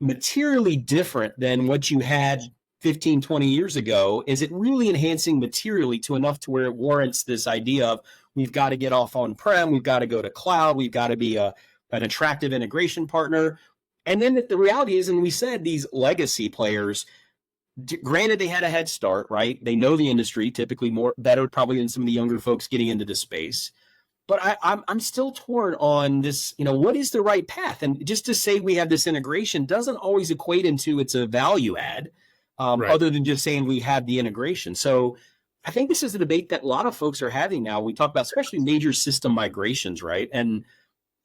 B: materially different than what you had 15, 20 years ago? Is it really enhancing materially to enough to where it warrants this idea of we've got to get off on-prem, we've got to go to cloud, we've got to be an attractive integration partner? And then the reality is, and we said these legacy players, granted they had a head start, right? They know the industry typically better probably than some of the younger folks getting into the space. But I'm still torn on this, what is the right path? And just to say we have this integration doesn't always equate into it's a value add, other than just saying we have the integration. So I think this is a debate that a lot of folks are having now. We talk about especially major system migrations, right? And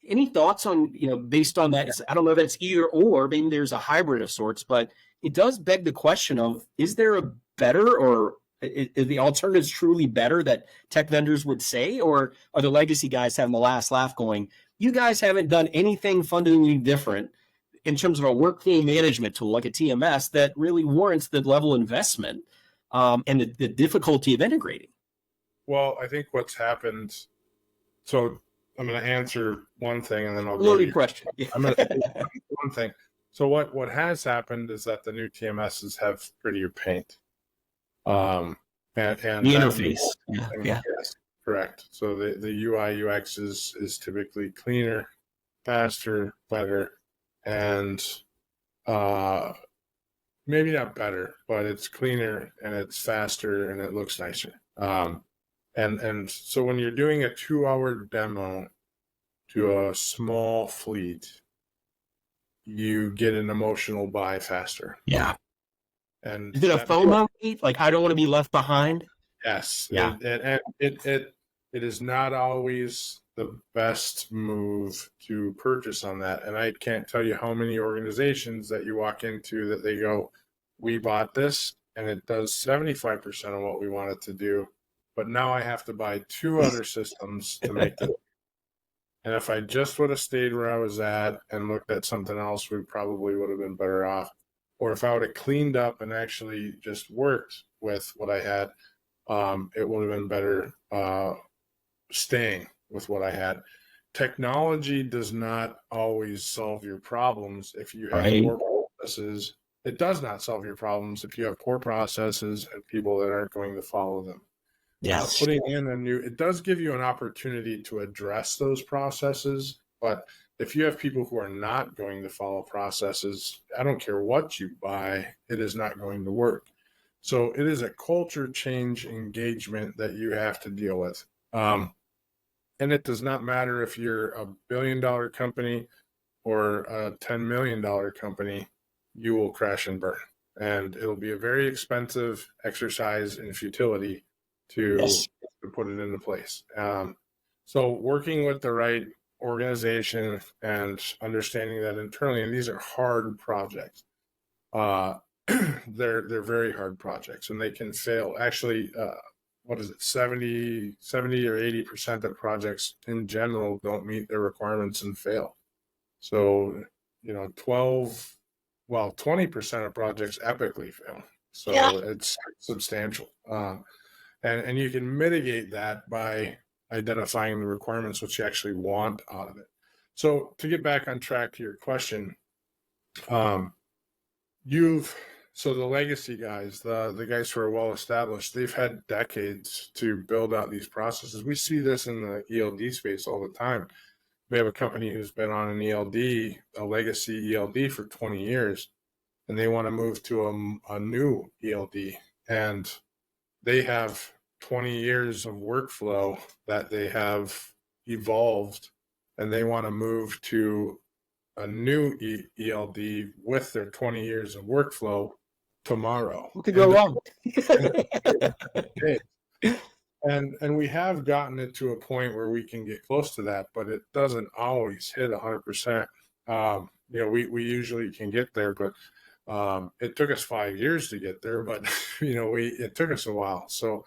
B: any thoughts on, based on that? I don't know if it's either or, maybe there's a hybrid of sorts, but it does beg the question of, is there a better or Is the alternatives truly better that tech vendors would say, or are the legacy guys having the last laugh going, you guys haven't done anything fundamentally different in terms of a workflow management tool like a TMS that really warrants the level of investment and the difficulty of integrating?
A: Well, I think what's happened, so I'm going to answer one thing and then I'll go to
B: Loaded
A: your
B: question.
A: I'm going to one thing. So what has happened is that the new TMSs have prettier paint. And
B: The
A: that
B: interface. Yeah.
A: yes, correct. So the UI UX is typically cleaner, faster, better, and maybe not better, but it's cleaner and it's faster and it looks nicer. And so when you're doing a 2-hour demo to a small fleet, you get an emotional buy faster.
B: Yeah.
A: And
B: is it a FOMO? Like, I don't want to be left behind?
A: Yes.
B: Yeah.
A: And it is not always the best move to purchase on that. And I can't tell you how many organizations that you walk into that they go, we bought this and it does 75% of what we want it to do, but now I have to buy 2 other systems to make it. And if I just would have stayed where I was at and looked at something else, we probably would have been better off. Or if I would have cleaned up and actually just worked with what I had, it would have been better staying with what I had. Technology does not always solve your problems if you have poor processes. It does not solve your problems if you have poor processes and people that aren't going to follow them.
B: Yes.
A: Putting in it does give you an opportunity to address those processes, but if you have people who are not going to follow processes, I don't care what you buy, it is not going to work. So it is a culture change engagement that you have to deal with. And it does not matter if you're a $1 billion company or a $10 million company, you will crash and burn. And it'll be a very expensive exercise in futility to put it into place. So working with the right organization and understanding that internally, and these are hard projects. They're very hard projects and they can fail. Actually, what is it? 70 or 80% of projects in general don't meet their requirements and fail. So, 20% of projects epically fail. So it's substantial. And you can mitigate that by identifying the requirements which you actually want out of it. So to get back on track to your question, so the legacy guys, the guys who are well established, they've had decades to build out these processes. We see this in the ELD space all the time. We have a company who's been on an ELD, a legacy ELD for 20 years, and they want to move to a new ELD. And they have 20 years of workflow that they have evolved, and they want to move to a new ELD with their 20 years of workflow tomorrow.
B: What could go wrong?
A: And we have gotten it to a point where we can get close to that, but it doesn't always hit 100%. We usually can get there, but it took us 5 years to get there, but it took us a while. So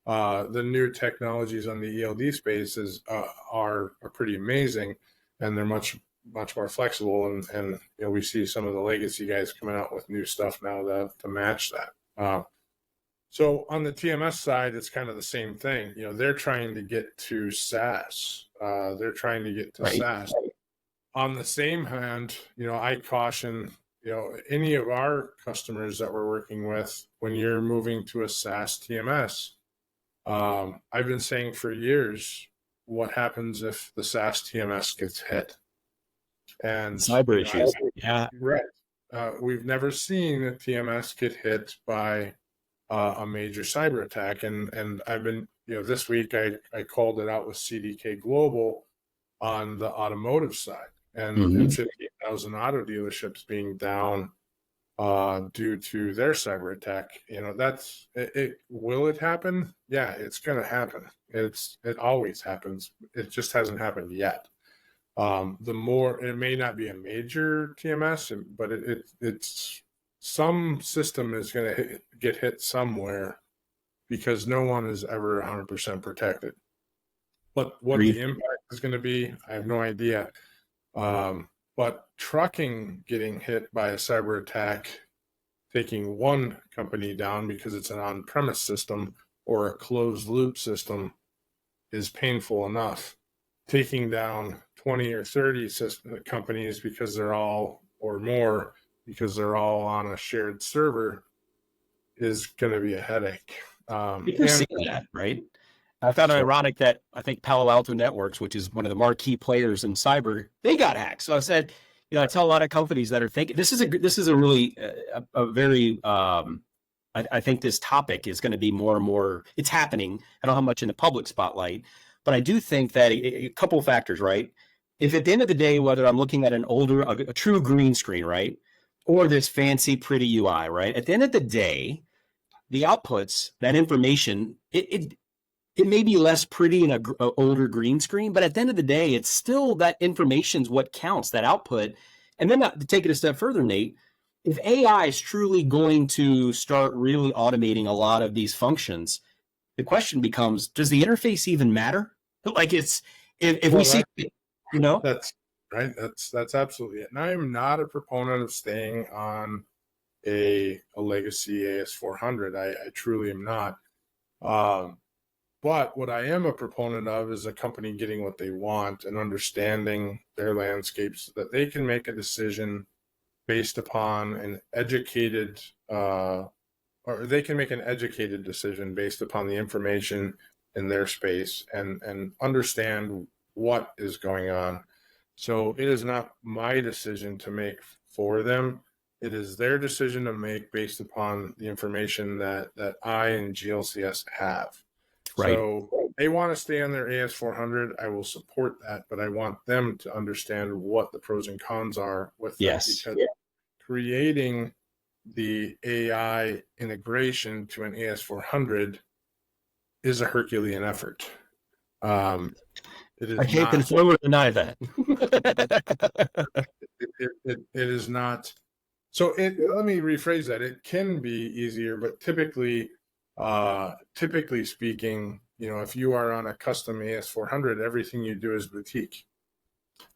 A: the new technologies on the ELD spaces are pretty amazing, and they're much more flexible. And we see some of the legacy guys coming out with new stuff now to match that. So on the TMS side, it's kind of the same thing. They're trying to get to SaaS. SaaS. On the same hand, I caution, any of our customers that we're working with, when you're moving to a SaaS TMS, I've been saying for years, what happens if the SaaS TMS gets hit? And
B: cyber issues.
A: Right. We've never seen a TMS get hit by a major cyber attack. And I've been, this week I called it out with CDK Global on the automotive side, and 50,000 auto dealerships being down due to their cyber attack. That's it. Will it happen? Yeah, it's going to happen. It always happens. It just hasn't happened yet. It may not be a major TMS, but it's some system is going to get hit somewhere, because no one is ever 100% protected. But what
B: Agreed.
A: the impact is going to be, I have no idea. But trucking getting hit by a cyber attack, taking one company down because it's an on-premise system or a closed loop system, is painful enough. Taking down 20 or 30 companies because they're all, or more, because they're all on a shared server, is going to be a headache.
B: You're seeing that, right? I found it ironic that I think Palo Alto Networks, which is one of the marquee players in cyber, they got hacked. So I said, I tell a lot of companies that are thinking this is a really a very I think this topic is going to be more and more. It's happening. I don't know how much in the public spotlight, but I do think that a couple of factors, right? If at the end of the day, whether I'm looking at a true green screen, right, or this fancy, pretty UI, right? At the end of the day, the outputs, that information, it may be less pretty in an older green screen, but at the end of the day, it's still that information's what counts, that output. And then to take it a step further, Nate, if AI is truly going to start really automating a lot of these functions, the question becomes, does the interface even matter? Like if we see,
A: That's right. That's absolutely it. And I am not a proponent of staying on a legacy AS400. I truly am not. But what I am a proponent of is a company getting what they want and understanding their landscapes so that they can make a decision based upon an educated, or they can make an educated decision based upon the information in their space and understand what is going on. So it is not my decision to make for them. It is their decision to make based upon the information that I and GLCS have. Right. So they want to stay on their AS400. I will support that, but I want them to understand what the pros and cons are with that, because creating the AI integration to an AS400 is a Herculean effort. It is. I can't confirm or deny that. It is not. So let me rephrase that. It can be easier, but typically speaking, if you are on a custom AS400, everything you do is boutique.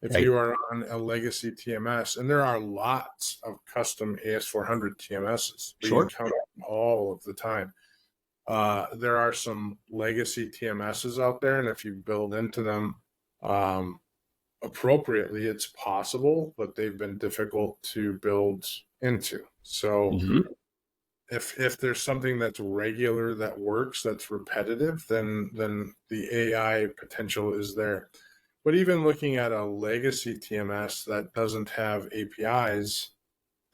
A: If you are on a legacy TMS, and there are lots of custom AS400 TMSs, we encounter them all of the time. There are some legacy TMSs out there, and if you build into them appropriately, it's possible, but they've been difficult to build into. So if there's something that's regular, that works, that's repetitive, then the AI potential is there. But even looking at a legacy TMS that doesn't have APIs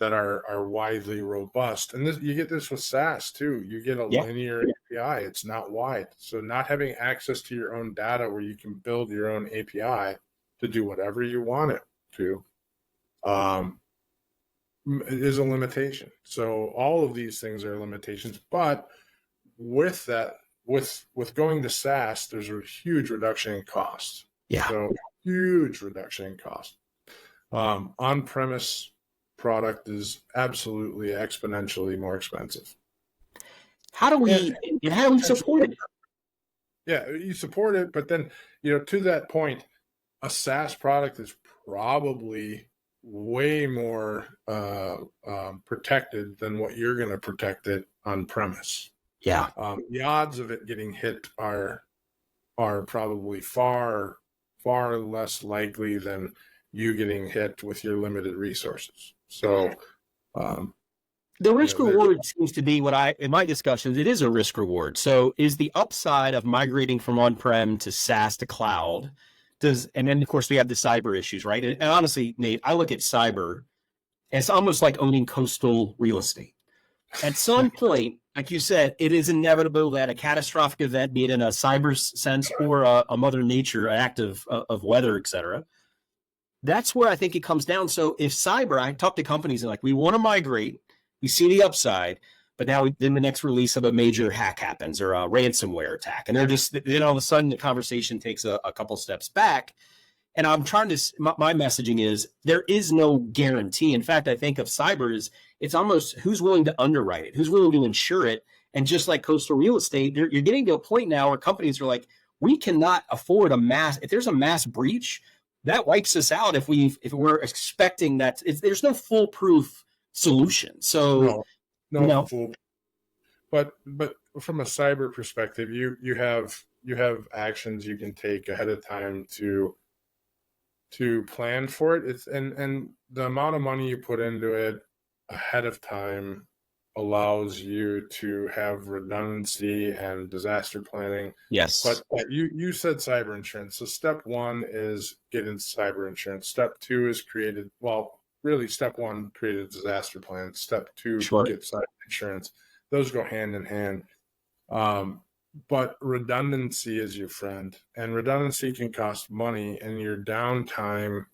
A: that are widely robust, and you get this with SaaS too. You get a linear API; it's not wide. So not having access to your own data, where you can build your own API to do whatever you want it to, is a limitation. So all of these things are limitations. But with that, with going to SaaS, there's a huge reduction in cost. So huge reduction in cost. On-premise product is absolutely exponentially more expensive. How do we support it? Yeah, you support it, but then, to that point, a SaaS product is probably way more protected than what you're going to protect it on premise. The odds of it getting hit are probably far less likely than you getting hit with your limited resources. So
B: the risk reward seems to be in my discussions, it is a risk reward. So is the upside of migrating from on-prem to SaaS to cloud, and then of course we have the cyber issues, right? And honestly, Nate, I look at cyber as almost like owning coastal real estate. At some point, like you said, it is inevitable that a catastrophic event, be it in a cyber sense or a mother nature act of weather, et cetera, that's where I think it comes down. So if cyber, I talk to companies and we want to migrate, we see the upside, but now then the next release of a major hack happens or a ransomware attack. And then all of a sudden the conversation takes a couple steps back. And I'm trying to, my messaging is there is no guarantee. In fact, I think of cyber as it's almost who's willing to underwrite it, who's willing to insure it. And just like coastal real estate, you're getting to a point now where companies are like, we cannot afford if there's a mass breach, that wipes us out if we're expecting that. There's no foolproof solution. So,
A: no fool. But from a cyber perspective, you have actions you can take ahead of time to plan for it. And the amount of money you put into it ahead of time allows you to have redundancy and disaster planning.
B: Yes.
A: But you said cyber insurance. So step one is getting cyber insurance. Step two is step one, create a disaster plan. Step two, get cyber insurance. Those go hand in hand. But redundancy is your friend, and redundancy can cost money, and your downtime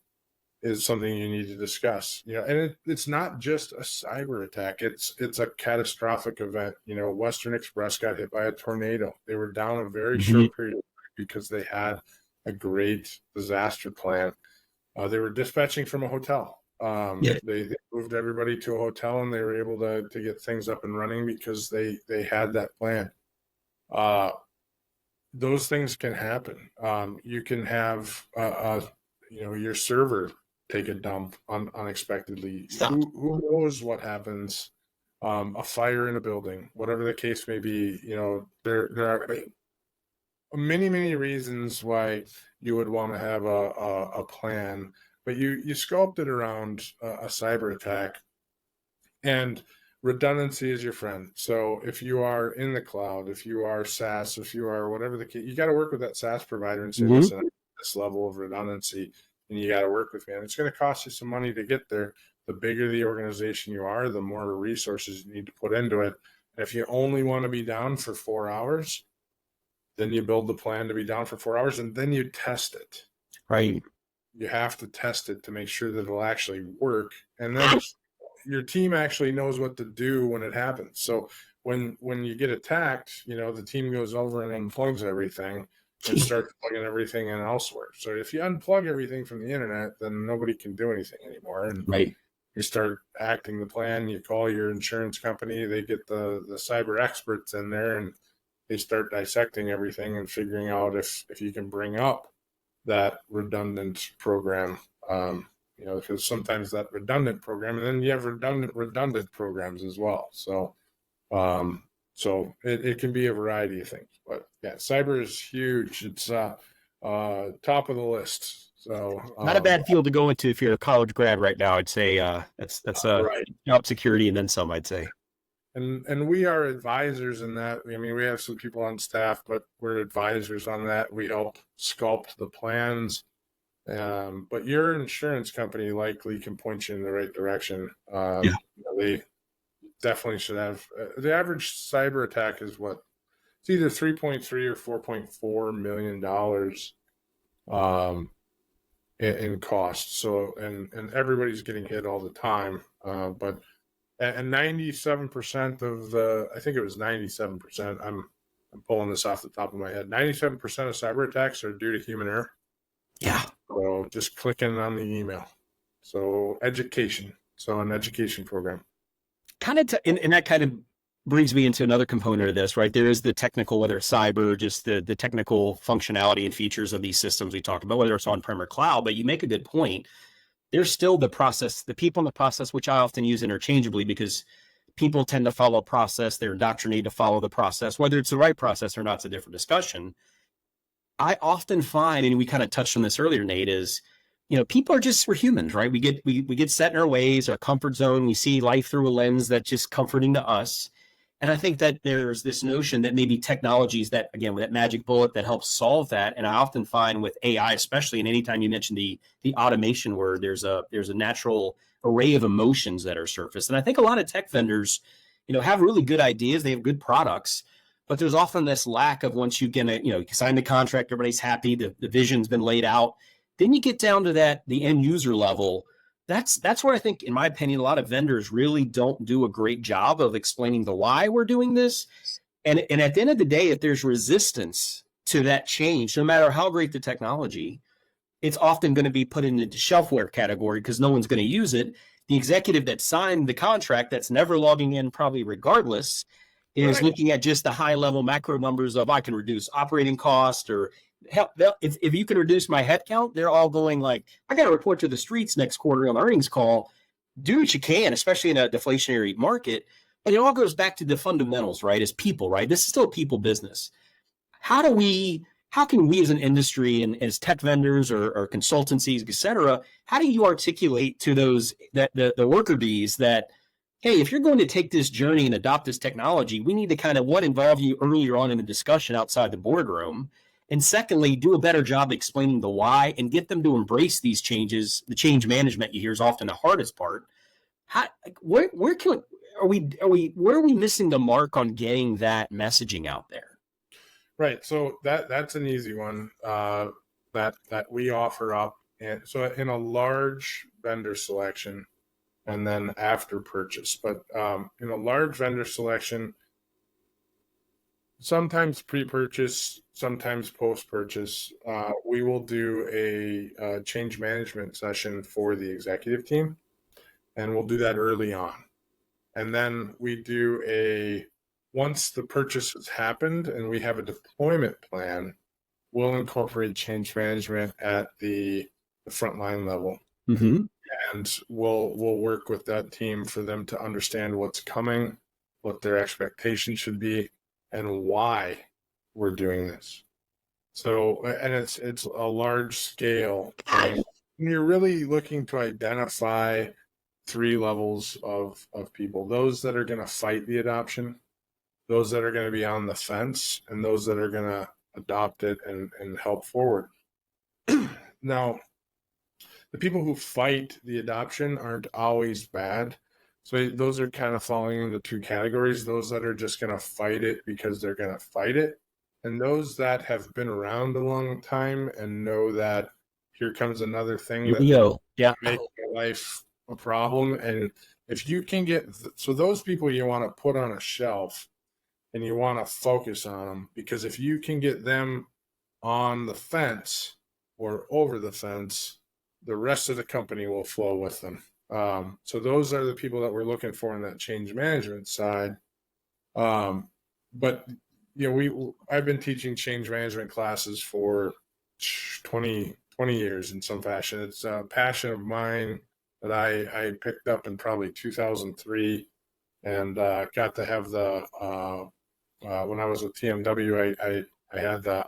A: is something you need to discuss. And it's not just a cyber attack. It's a catastrophic event. Western Express got hit by a tornado. They were down a very short period of time because they had a great disaster plan. They were dispatching from a hotel. They moved everybody to a hotel, and they were able to get things up and running because they had that plan. Those things can happen. You can have your server take a dump unexpectedly. Who knows what happens? A fire in a building, whatever the case may be. There are many reasons why you would want to have a plan, but you scoped it around a cyber attack, and redundancy is your friend. So if you are in the cloud, if you are SaaS, if you are whatever the case, you got to work with that SaaS provider and say, listen, this level of redundancy, and you got to work with me. And it's going to cost you some money to get there. The bigger the organization you are, the more resources you need to put into it. And if you only want to be down for 4 hours, then you build the plan to be down for 4 hours, and then you test it.
B: Right.
A: You have to test it to make sure that it'll actually work. And then your team actually knows what to do when it happens. So when you get attacked, the team goes over and unplugs everything and starts plugging everything in elsewhere. So if you unplug everything from the internet, then nobody can do anything anymore. And you start acting the plan. You call your insurance company. They get the cyber experts in there, and they start dissecting everything and figuring out if you can bring up that redundant program. Because sometimes that redundant program, and then you have redundant programs as well. So it can be a variety of things. But yeah, cyber is huge. It's top of the list. So
B: not a bad field to go into if you're a college grad right now. I'd say that's job security and then some, I'd say.
A: And we are advisors in that. I mean, we have some people on staff, but we're advisors on that. We help sculpt the plans. But your insurance company likely can point you in the right direction. They definitely should have. The average cyber attack is what? It's either $3.3 or $4.4 million in cost. So and everybody's getting hit all the time. But 97% of the, I think it was 97%. I'm pulling this off the top of my head. 97% of cyber attacks are due to human error.
B: Yeah.
A: So just clicking on the email. So education. So an education program.
B: And that kind of brings me into another component of this, right? There is the technical, whether it's cyber, just the technical functionality and features of these systems we talked about, whether it's on-prem or cloud. But you make a good point. There's still the process, the people in the process, which I often use interchangeably because people tend to follow a process. They're indoctrinated to follow the process. Whether it's the right process or not, it's a different discussion. I often find, and we kind of touched on this earlier, Nate, is, people we're humans, right? We get set in our ways, our comfort zone. We see life through a lens that's just comforting to us. And I think that there's this notion that maybe technologies that, again, with that magic bullet that helps solve that. And I often find with AI, especially, and anytime you mention the automation word, there's a natural array of emotions that are surfaced. And I think a lot of tech vendors, have really good ideas. They have good products, but there's often this lack of once you get you sign the contract, everybody's happy, the vision's been laid out. Then you get down to the end user level. That's where I think, in my opinion, a lot of vendors really don't do a great job of explaining the why we're doing this. And at the end of the day, if there's resistance to that change, no matter how great the technology, it's often going to be put into the shelfware category because no one's going to use it. The executive that signed the contract that's never logging in probably regardless is looking at just the high level macro numbers of I can reduce operating cost, or help. If you can reduce my headcount, they're all going like, I got to report to the streets next quarter on the earnings call. Do what you can, especially in a deflationary market. And it all goes back to the fundamentals, right? As people, right? This is still a people business. How can we as an industry and as tech vendors or consultancies, et cetera, how do you articulate to those the worker bees that, hey, if you're going to take this journey and adopt this technology, we need to kind of involve you earlier on in the discussion outside the boardroom. And secondly, do a better job explaining the why and get them to embrace these changes. The change management you hear is often the hardest part. Where are we missing the mark on getting that messaging out there?
A: Right. So that's an easy one that we offer up. And so in a large vendor selection and then after purchase, but in a large vendor selection, sometimes pre-purchase, sometimes post-purchase, we will do a change management session for the executive team, and we'll do that early on. And then we do once the purchase has happened and we have a deployment plan, we'll incorporate change management at the frontline level.
B: Mm-hmm.
A: And we'll work with that team for them to understand what's coming, what their expectations should be, and why we're doing this. So, and it's a large scale. And you're really looking to identify 3 levels of people: those that are going to fight the adoption, those that are going to be on the fence, and those that are going to adopt it and help forward. Now, the people who fight the adoption aren't always bad. So those are kind of falling into 2 categories: those that are just going to fight it because they're going to fight it, and those that have been around a long time and know that here comes another thing that makes their life a problem. And if you can so those people you want to put on a shelf and you want to focus on them, because if you can get them on the fence or over the fence, the rest of the company will flow with them. So those are the people that we're looking for in that change management side. But I've been teaching change management classes for 20 years in some fashion. It's a passion of mine that I picked up in probably 2003, and got to have when I was with TMW, I had the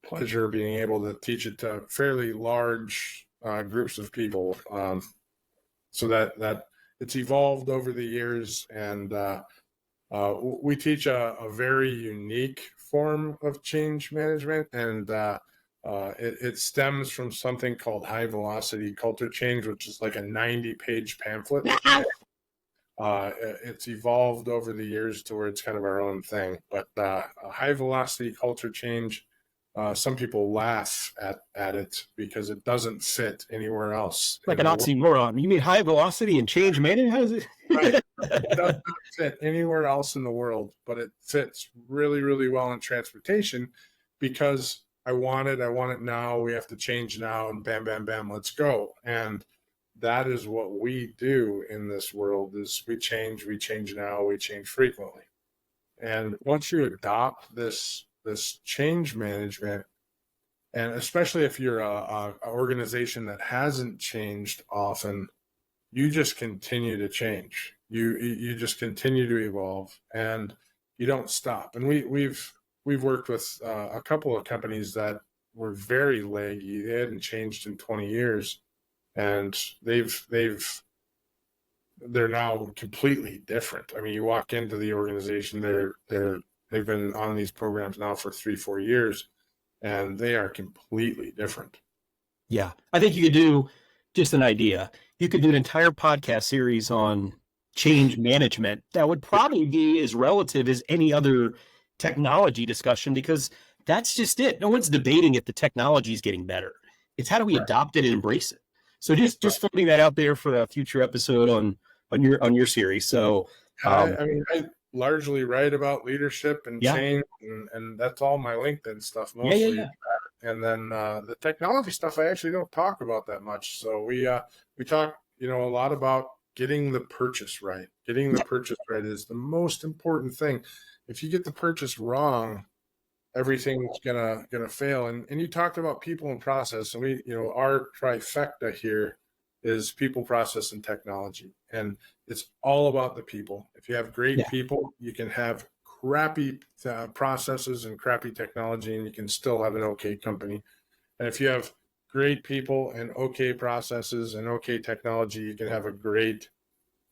A: pleasure of being able to teach it to fairly large groups of people. So that it's evolved over the years, and we teach a very unique form of change management, and it stems from something called high velocity culture change, which is like a 90-page pamphlet. It's evolved over the years to where it's kind of our own thing. But a high velocity culture change, some people laugh at it because it doesn't fit anywhere else.
B: Like an oxymoron. You mean high velocity and change management? How is it?
A: Right. It doesn't fit anywhere else in the world, but it fits really, really well in transportation because I want it now. We have to change now, and bam, bam, bam, let's go. And that is what we do in this world: is we change now, we change frequently. And once you adopt this change management, and especially if you're a organization that hasn't changed often, you just continue to change. You just continue to evolve, and you don't stop. And we've worked with a couple of companies that were very leggy. They hadn't changed in 20 years, and they're now completely different. I mean, you walk into the organization, they've been on these programs now for 3-4 years, and they are completely different.
B: Yeah, I think you could do, just an idea, you could do an entire podcast series on change management that would probably be as relative as any other technology discussion, because that's just it. No one's debating if the technology is getting better. It's how do we adopt it and embrace it. So just putting that out there for a future episode on your series. So
A: I largely write about leadership and change, and that's all my LinkedIn stuff mostly.
B: Yeah.
A: And then the technology stuff I actually don't talk about that much. So we talk a lot about getting the purchase right. Getting the purchase right is the most important thing. If you get the purchase wrong, everything's gonna fail. And you talked about people and process, and we, our trifecta here is people, process, and technology. And it's all about the people. If you have great people, you can have crappy processes and crappy technology, and you can still have an okay company. And if you have great people and okay processes and okay technology, you can have a great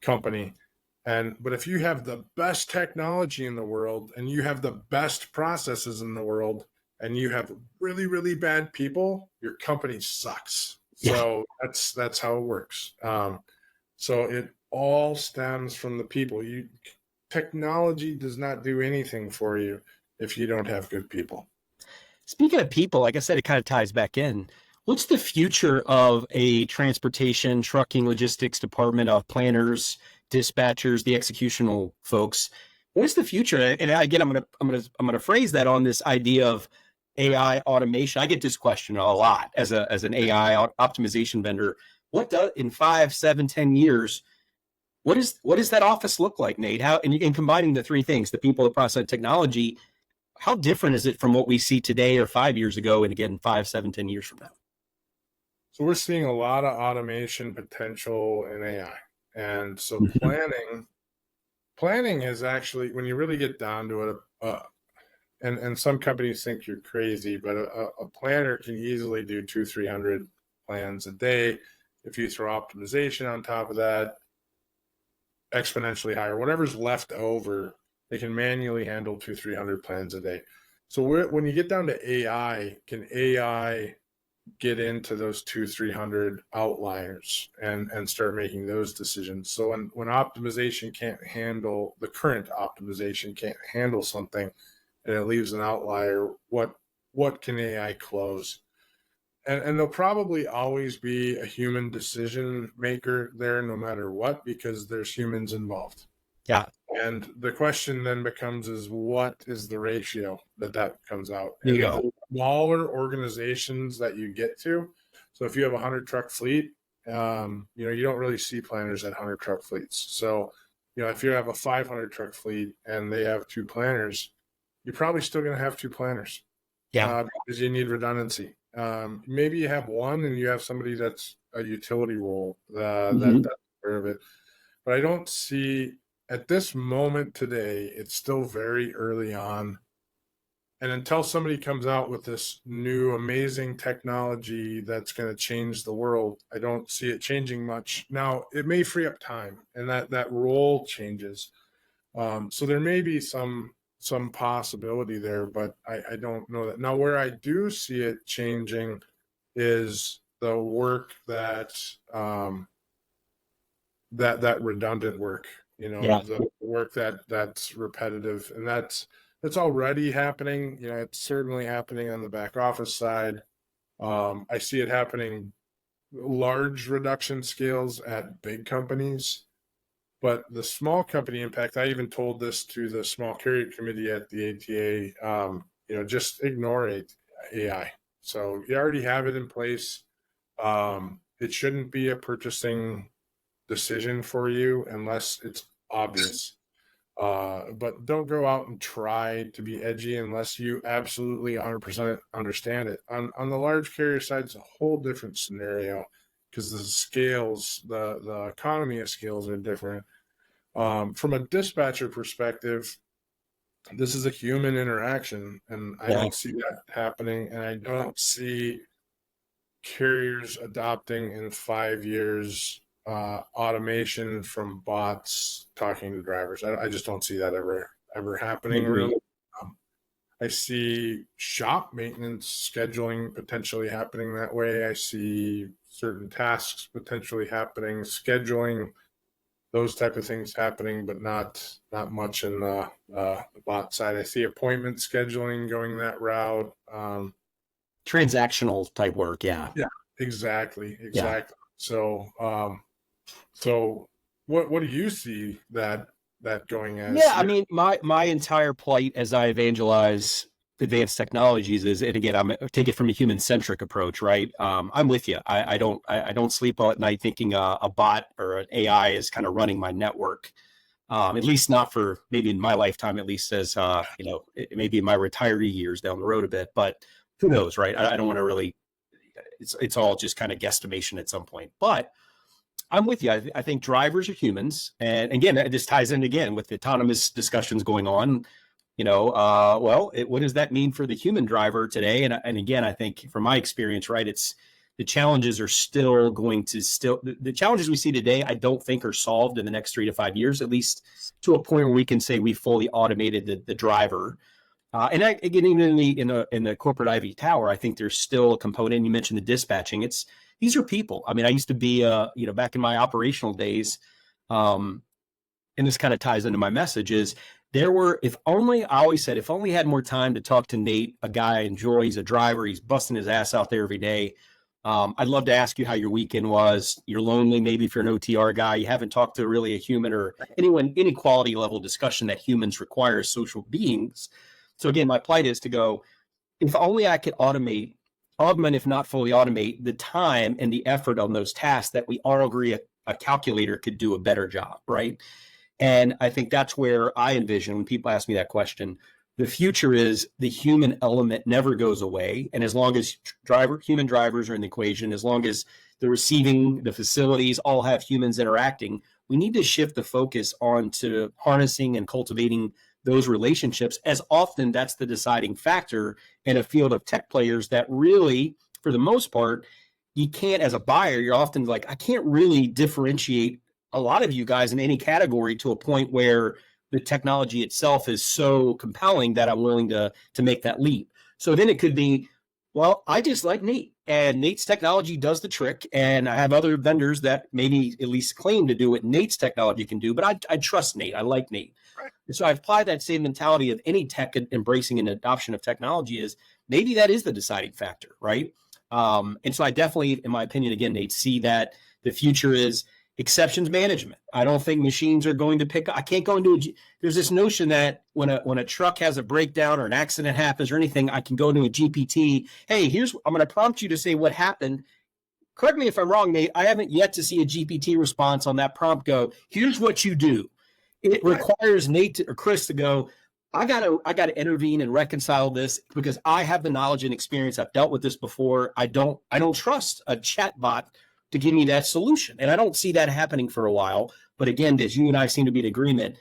A: company. But if you have the best technology in the world and you have the best processes in the world and you have really, really bad people, your company sucks. So that's how it works. So it all stems from the people. Technology does not do anything for you if you don't have good people.
B: Speaking of people, like I said, it kind of ties back in. What's the future of a transportation, trucking, logistics department of planners, dispatchers, the executional folks? What is the future? And again, I'm gonna phrase that on this idea of AI automation. I get this question a lot as an AI optimization vendor. What does in 5, 7, 10 years? What does that office look like, Nate? How and combining the three things, the people, the process, technology, how different is it from what we see today or 5 years ago, and again 5, 7, 10 years from now?
A: So we're seeing a lot of automation potential in AI. And so planning is actually, when you really get down to it, and some companies think you're crazy, but a planner can easily do 200-300 plans a day. If you throw optimization on top of that, exponentially higher, whatever's left over, they can manually handle 200-300 plans a day. So when you get down to AI, can AI get into those 200-300 outliers and start making those decisions? So when optimization can't handle, the current optimization can't handle something and it leaves an outlier, what can AI close? And there'll probably always be a human decision maker there no matter what, because there's humans involved.
B: Yeah.
A: And the question then becomes is, what is the ratio that comes out?
B: There you go.
A: Smaller organizations that you get to. So if you have a 100 truck fleet, you don't really see planners at 100 truck fleets. So, if you have a 500 truck fleet and they have 2 planners, you're probably still going to have 2 planners. Because you need redundancy. Maybe you have one and you have somebody that's a utility role that's aware of it. But I don't see, at this moment today, it's still very early on. And until somebody comes out with this new amazing technology that's going to change the world, I don't see it changing much. Now, it may free up time and that role changes. So there may be some possibility there, but I don't know that. Now, where I do see it changing is the work that that redundant work, the work that's repetitive, and that's already happening. It's certainly happening on the back office side. I see it happening large reduction scales at big companies. But the small company impact, I even told this to the small carrier committee at the ATA, just ignore AI. So you already have it in place. It shouldn't be a purchasing decision for you unless it's obvious. But don't go out and try to be edgy unless you absolutely 100% understand it. On the large carrier side, it's a whole different scenario because the scales, the economy of scales are different. From a dispatcher perspective, this is a human interaction, and I don't see that happening, and I don't see carriers adopting in 5 years automation from bots talking to drivers. I just don't see that ever happening. Really. I see shop maintenance scheduling potentially happening that way. I see certain tasks potentially happening, scheduling, those type of things happening, but not much in the bot side. I see appointment scheduling going that route.
B: Transactional type work. Yeah,
A: exactly. Yeah. So what do you see that going as?
B: Yeah, I mean, my entire plight as I evangelize advanced technologies is, and again, I'm take it from a human centric approach, right? I'm with you. I don't sleep at night thinking a bot or an AI is kind of running my network. At least not for maybe in my lifetime, at least as, maybe in my retiree years down the road a bit, but who knows, right? I don't want to really, it's all just kind of guesstimation at some point, but I'm with you. I think drivers are humans. And again, this ties in again with the autonomous discussions going on. What does that mean for the human driver today? And again, I think from my experience, right, it's the challenges are still going to the challenges we see today, I don't think are solved in the next 3 to 5 years, at least to a point where we can say we fully automated the driver. Again, even in the corporate Ivy Tower, I think there's still a component. You mentioned the dispatching. These are people. I mean, I used to be, back in my operational days, and this kind of ties into my message is if only I had more time to talk to Nate, a guy I enjoy, he's a driver, he's busting his ass out there every day. I'd love to ask you how your weekend was. You're lonely, maybe if you're an OTR guy, you haven't talked to really a human or any quality level discussion that humans require as social beings. So again, my plight is to go, if only I could augment, if not fully automate, the time and the effort on those tasks that we all agree a calculator could do a better job, right? And I think that's where I envision when people ask me that question, the future is the human element never goes away. And as long as human drivers are in the equation, as long as the receiving, the facilities all have humans interacting, we need to shift the focus onto harnessing and cultivating those relationships, as often that's the deciding factor in a field of tech players that really, for the most part, you can't, as a buyer, you're often like, I can't really differentiate a lot of you guys in any category to a point where the technology itself is so compelling that I'm willing to make that leap. So then it could be, well, I just like Nate, and Nate's technology does the trick, and I have other vendors that maybe at least claim to do what Nate's technology can do, but I trust Nate. I like Nate. Right. And so I've applied that same mentality of any tech embracing an adoption of technology is maybe that is the deciding factor, right? And so I definitely, in my opinion, again, Nate, see that the future is exceptions management. I don't think machines are going to I can't go into there's this notion that when a truck has a breakdown or an accident happens or anything, I can go into a GPT. Hey, I'm going to prompt you to say what happened. Correct me if I'm wrong, Nate. I haven't yet to see a GPT response on that prompt go, here's what you do. It requires Nate or Chris to go, I gotta intervene and reconcile this because I have the knowledge and experience. I've dealt with this before. I don't trust a chat bot to give me that solution. And I don't see that happening for a while. But again, as you and I seem to be in agreement,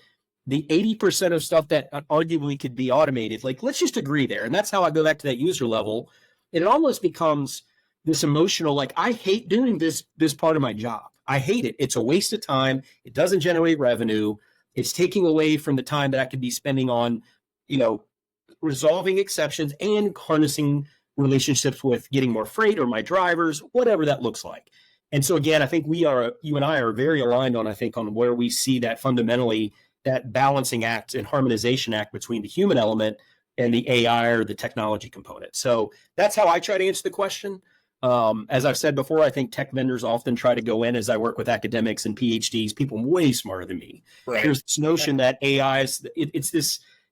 B: the 80% of stuff that arguably could be automated, like let's just agree there. And that's how I go back to that user level. It almost becomes this emotional, like I hate doing this part of my job. I hate it. It's a waste of time. It doesn't generate revenue. It's taking away from the time that I could be spending on, resolving exceptions and harnessing relationships with getting more freight or my drivers, whatever that looks like. And so again, I think you and I are very aligned on where we see that fundamentally, that balancing act and harmonization act between the human element and the AI or the technology component. So that's how I try to answer the question. As I've said before, I think tech vendors often try to go in, as I work with academics and PhDs, people way smarter than me. Right. There's this notion that AI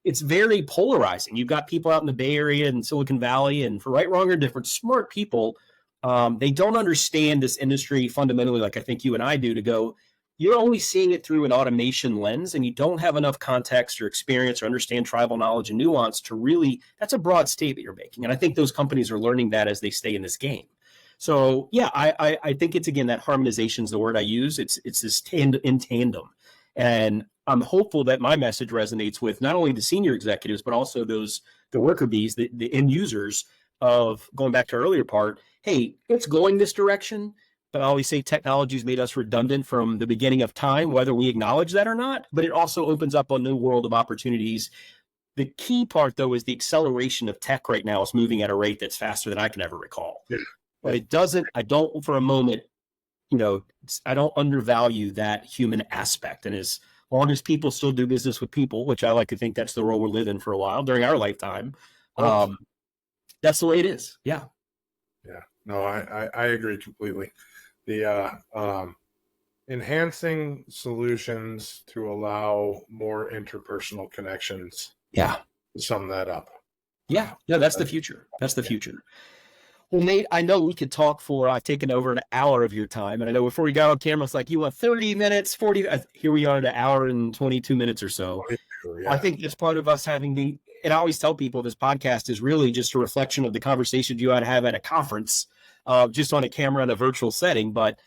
B: it's very polarizing. You've got people out in the Bay Area and Silicon Valley, and for right, wrong, or different, smart people. They don't understand this industry fundamentally like I think you and I do to go, you're only seeing it through an automation lens and you don't have enough context or experience or understand tribal knowledge and nuance to really, that's a broad statement you're making. And I think those companies are learning that as they stay in this game. So yeah, I think it's, again, that harmonization is the word I use. It's this in tandem. And I'm hopeful that my message resonates with not only the senior executives, but also the worker bees, the end users of going back to our earlier part. Hey, it's going this direction, but I always say technology's made us redundant from the beginning of time, whether we acknowledge that or not, but it also opens up a new world of opportunities. The key part, though, is the acceleration of tech right now is moving at a rate that's faster than I can ever recall. Yeah. But I don't for a moment, I don't undervalue that human aspect. And as long as people still do business with people, which I like to think that's the role we're living for a while during our lifetime, that's the way it is. Yeah.
A: Yeah. No, I agree completely. The enhancing solutions to allow more interpersonal connections.
B: Yeah.
A: To sum that up.
B: Yeah, no, that's the future. That's the future. Well, Nate, I know we could talk for, I've taken over an hour of your time. And I know before we got on camera, it's like, you want 30 minutes, 40, here we are at an hour and 22 minutes or so. I think that's part of us having and I always tell people this podcast is really just a reflection of the conversation you ought to have at a conference, just on a camera in a virtual setting. But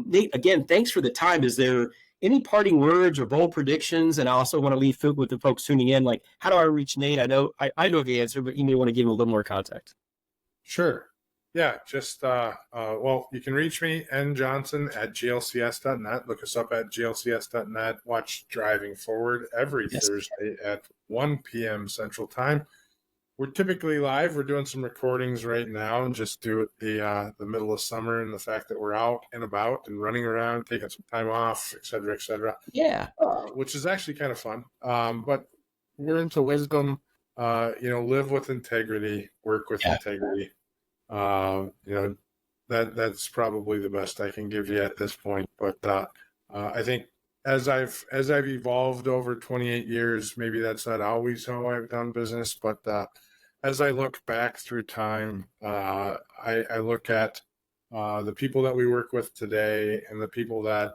B: Nate, again, thanks for the time. Is there any parting words or bold predictions? And I also want to leave food with the folks tuning in. Like, how do I reach Nate? I know the answer, but you may want to give him a little more context.
A: Sure. Yeah, just, well, you can reach me, njohnson@glcs.net. Look us up at glcs.net. Watch Driving Forward every Thursday at 1 p.m. Central Time. We're typically live. We're doing some recordings right now and just do it the middle of summer, and the fact that we're out and about and running around, taking some time off, et cetera, et cetera.
B: Yeah.
A: Which is actually kind of fun. But we're into wisdom, live with integrity, work with integrity. That's probably the best I can give you at this point. But I think as I've evolved over 28 years, maybe that's not always how I've done business. But as I look back through time, I look at the people that we work with today and the people that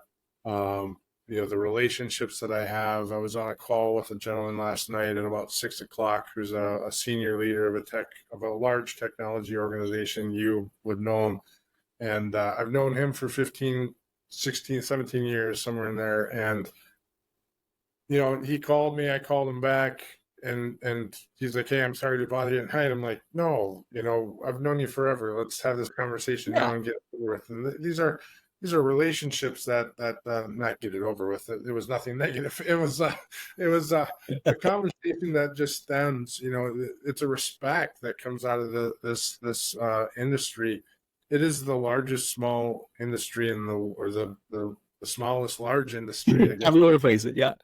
A: the relationships that I have. I was on a call with a gentleman last night at about 6:00 who's a senior leader of a large technology organization. You would know him. And I've known him for 15, 16, 17 years, somewhere in there. And, he called me, I called him back, and he's like, "Hey, I'm sorry to bother you at night." I'm like, "No, I've known you forever. Let's have this conversation now and get it over with." And these are relationships that not get it over with. It was nothing negative. It was a conversation that just stems. It's a respect that comes out of this industry. It is the largest small industry the smallest large industry.
B: I'm going to phrase it, yeah.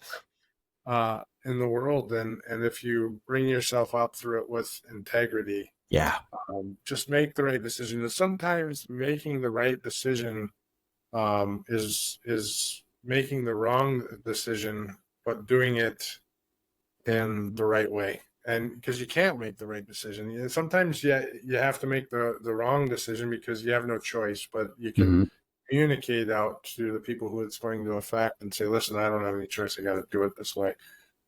A: In the world, and if you bring yourself up through it with integrity, just make the right decision. And sometimes making the right decision is making the wrong decision, but doing it in the right way. And because you can't make the right decision, sometimes you have to make the wrong decision because you have no choice. But you can communicate out to the people who it's going to affect and say, "Listen, I don't have any choice. I got to do it this way."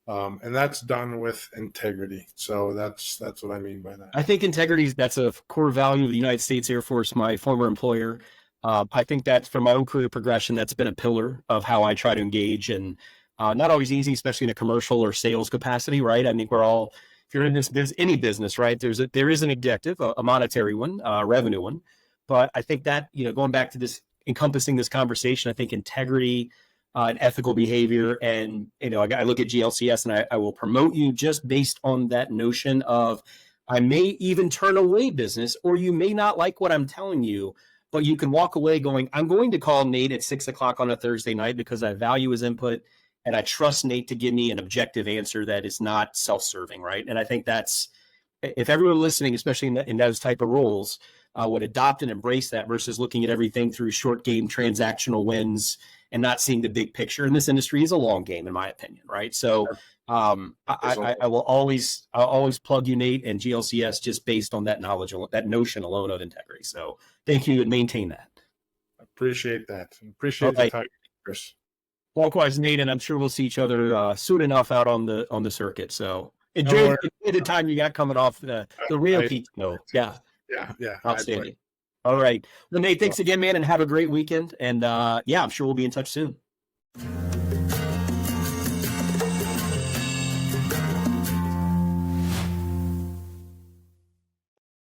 A: And that's done with integrity. So that's what I mean by that.
B: I think integrity, that's a core value of the United States Air Force, my former employer. I think that from my own career progression, that's been a pillar of how I try to engage, and not always easy, especially in a commercial or sales capacity, right? I think we're all, if you're in this any business, right, there is an objective, a monetary one, a revenue one. But I think that, going back to this, encompassing this conversation, I think integrity and ethical behavior, and, I look at GLCS and I will promote you just based on that notion of, I may even turn away business, or you may not like what I'm telling you, but you can walk away going, I'm going to call Nate at 6:00 on a Thursday night because I value his input and I trust Nate to give me an objective answer that is not self-serving, right? And I think that's, if everyone listening, especially in those type of roles, would adopt and embrace that versus looking at everything through short game transactional wins and not seeing the big picture. And this industry is a long game, in my opinion, right? So I will always plug you, Nate, and GLCS just based on that knowledge, that notion alone of integrity. So thank you, and maintain that.
A: Appreciate that. Appreciate the time, Chris.
B: Likewise, Nate, and I'm sure we'll see each other soon enough out on the circuit. So enjoy the time you got coming off the real peak. No, yeah. Outstanding. All right. Well, Nate, thanks again, man, and have a great weekend. And I'm sure we'll be in touch soon.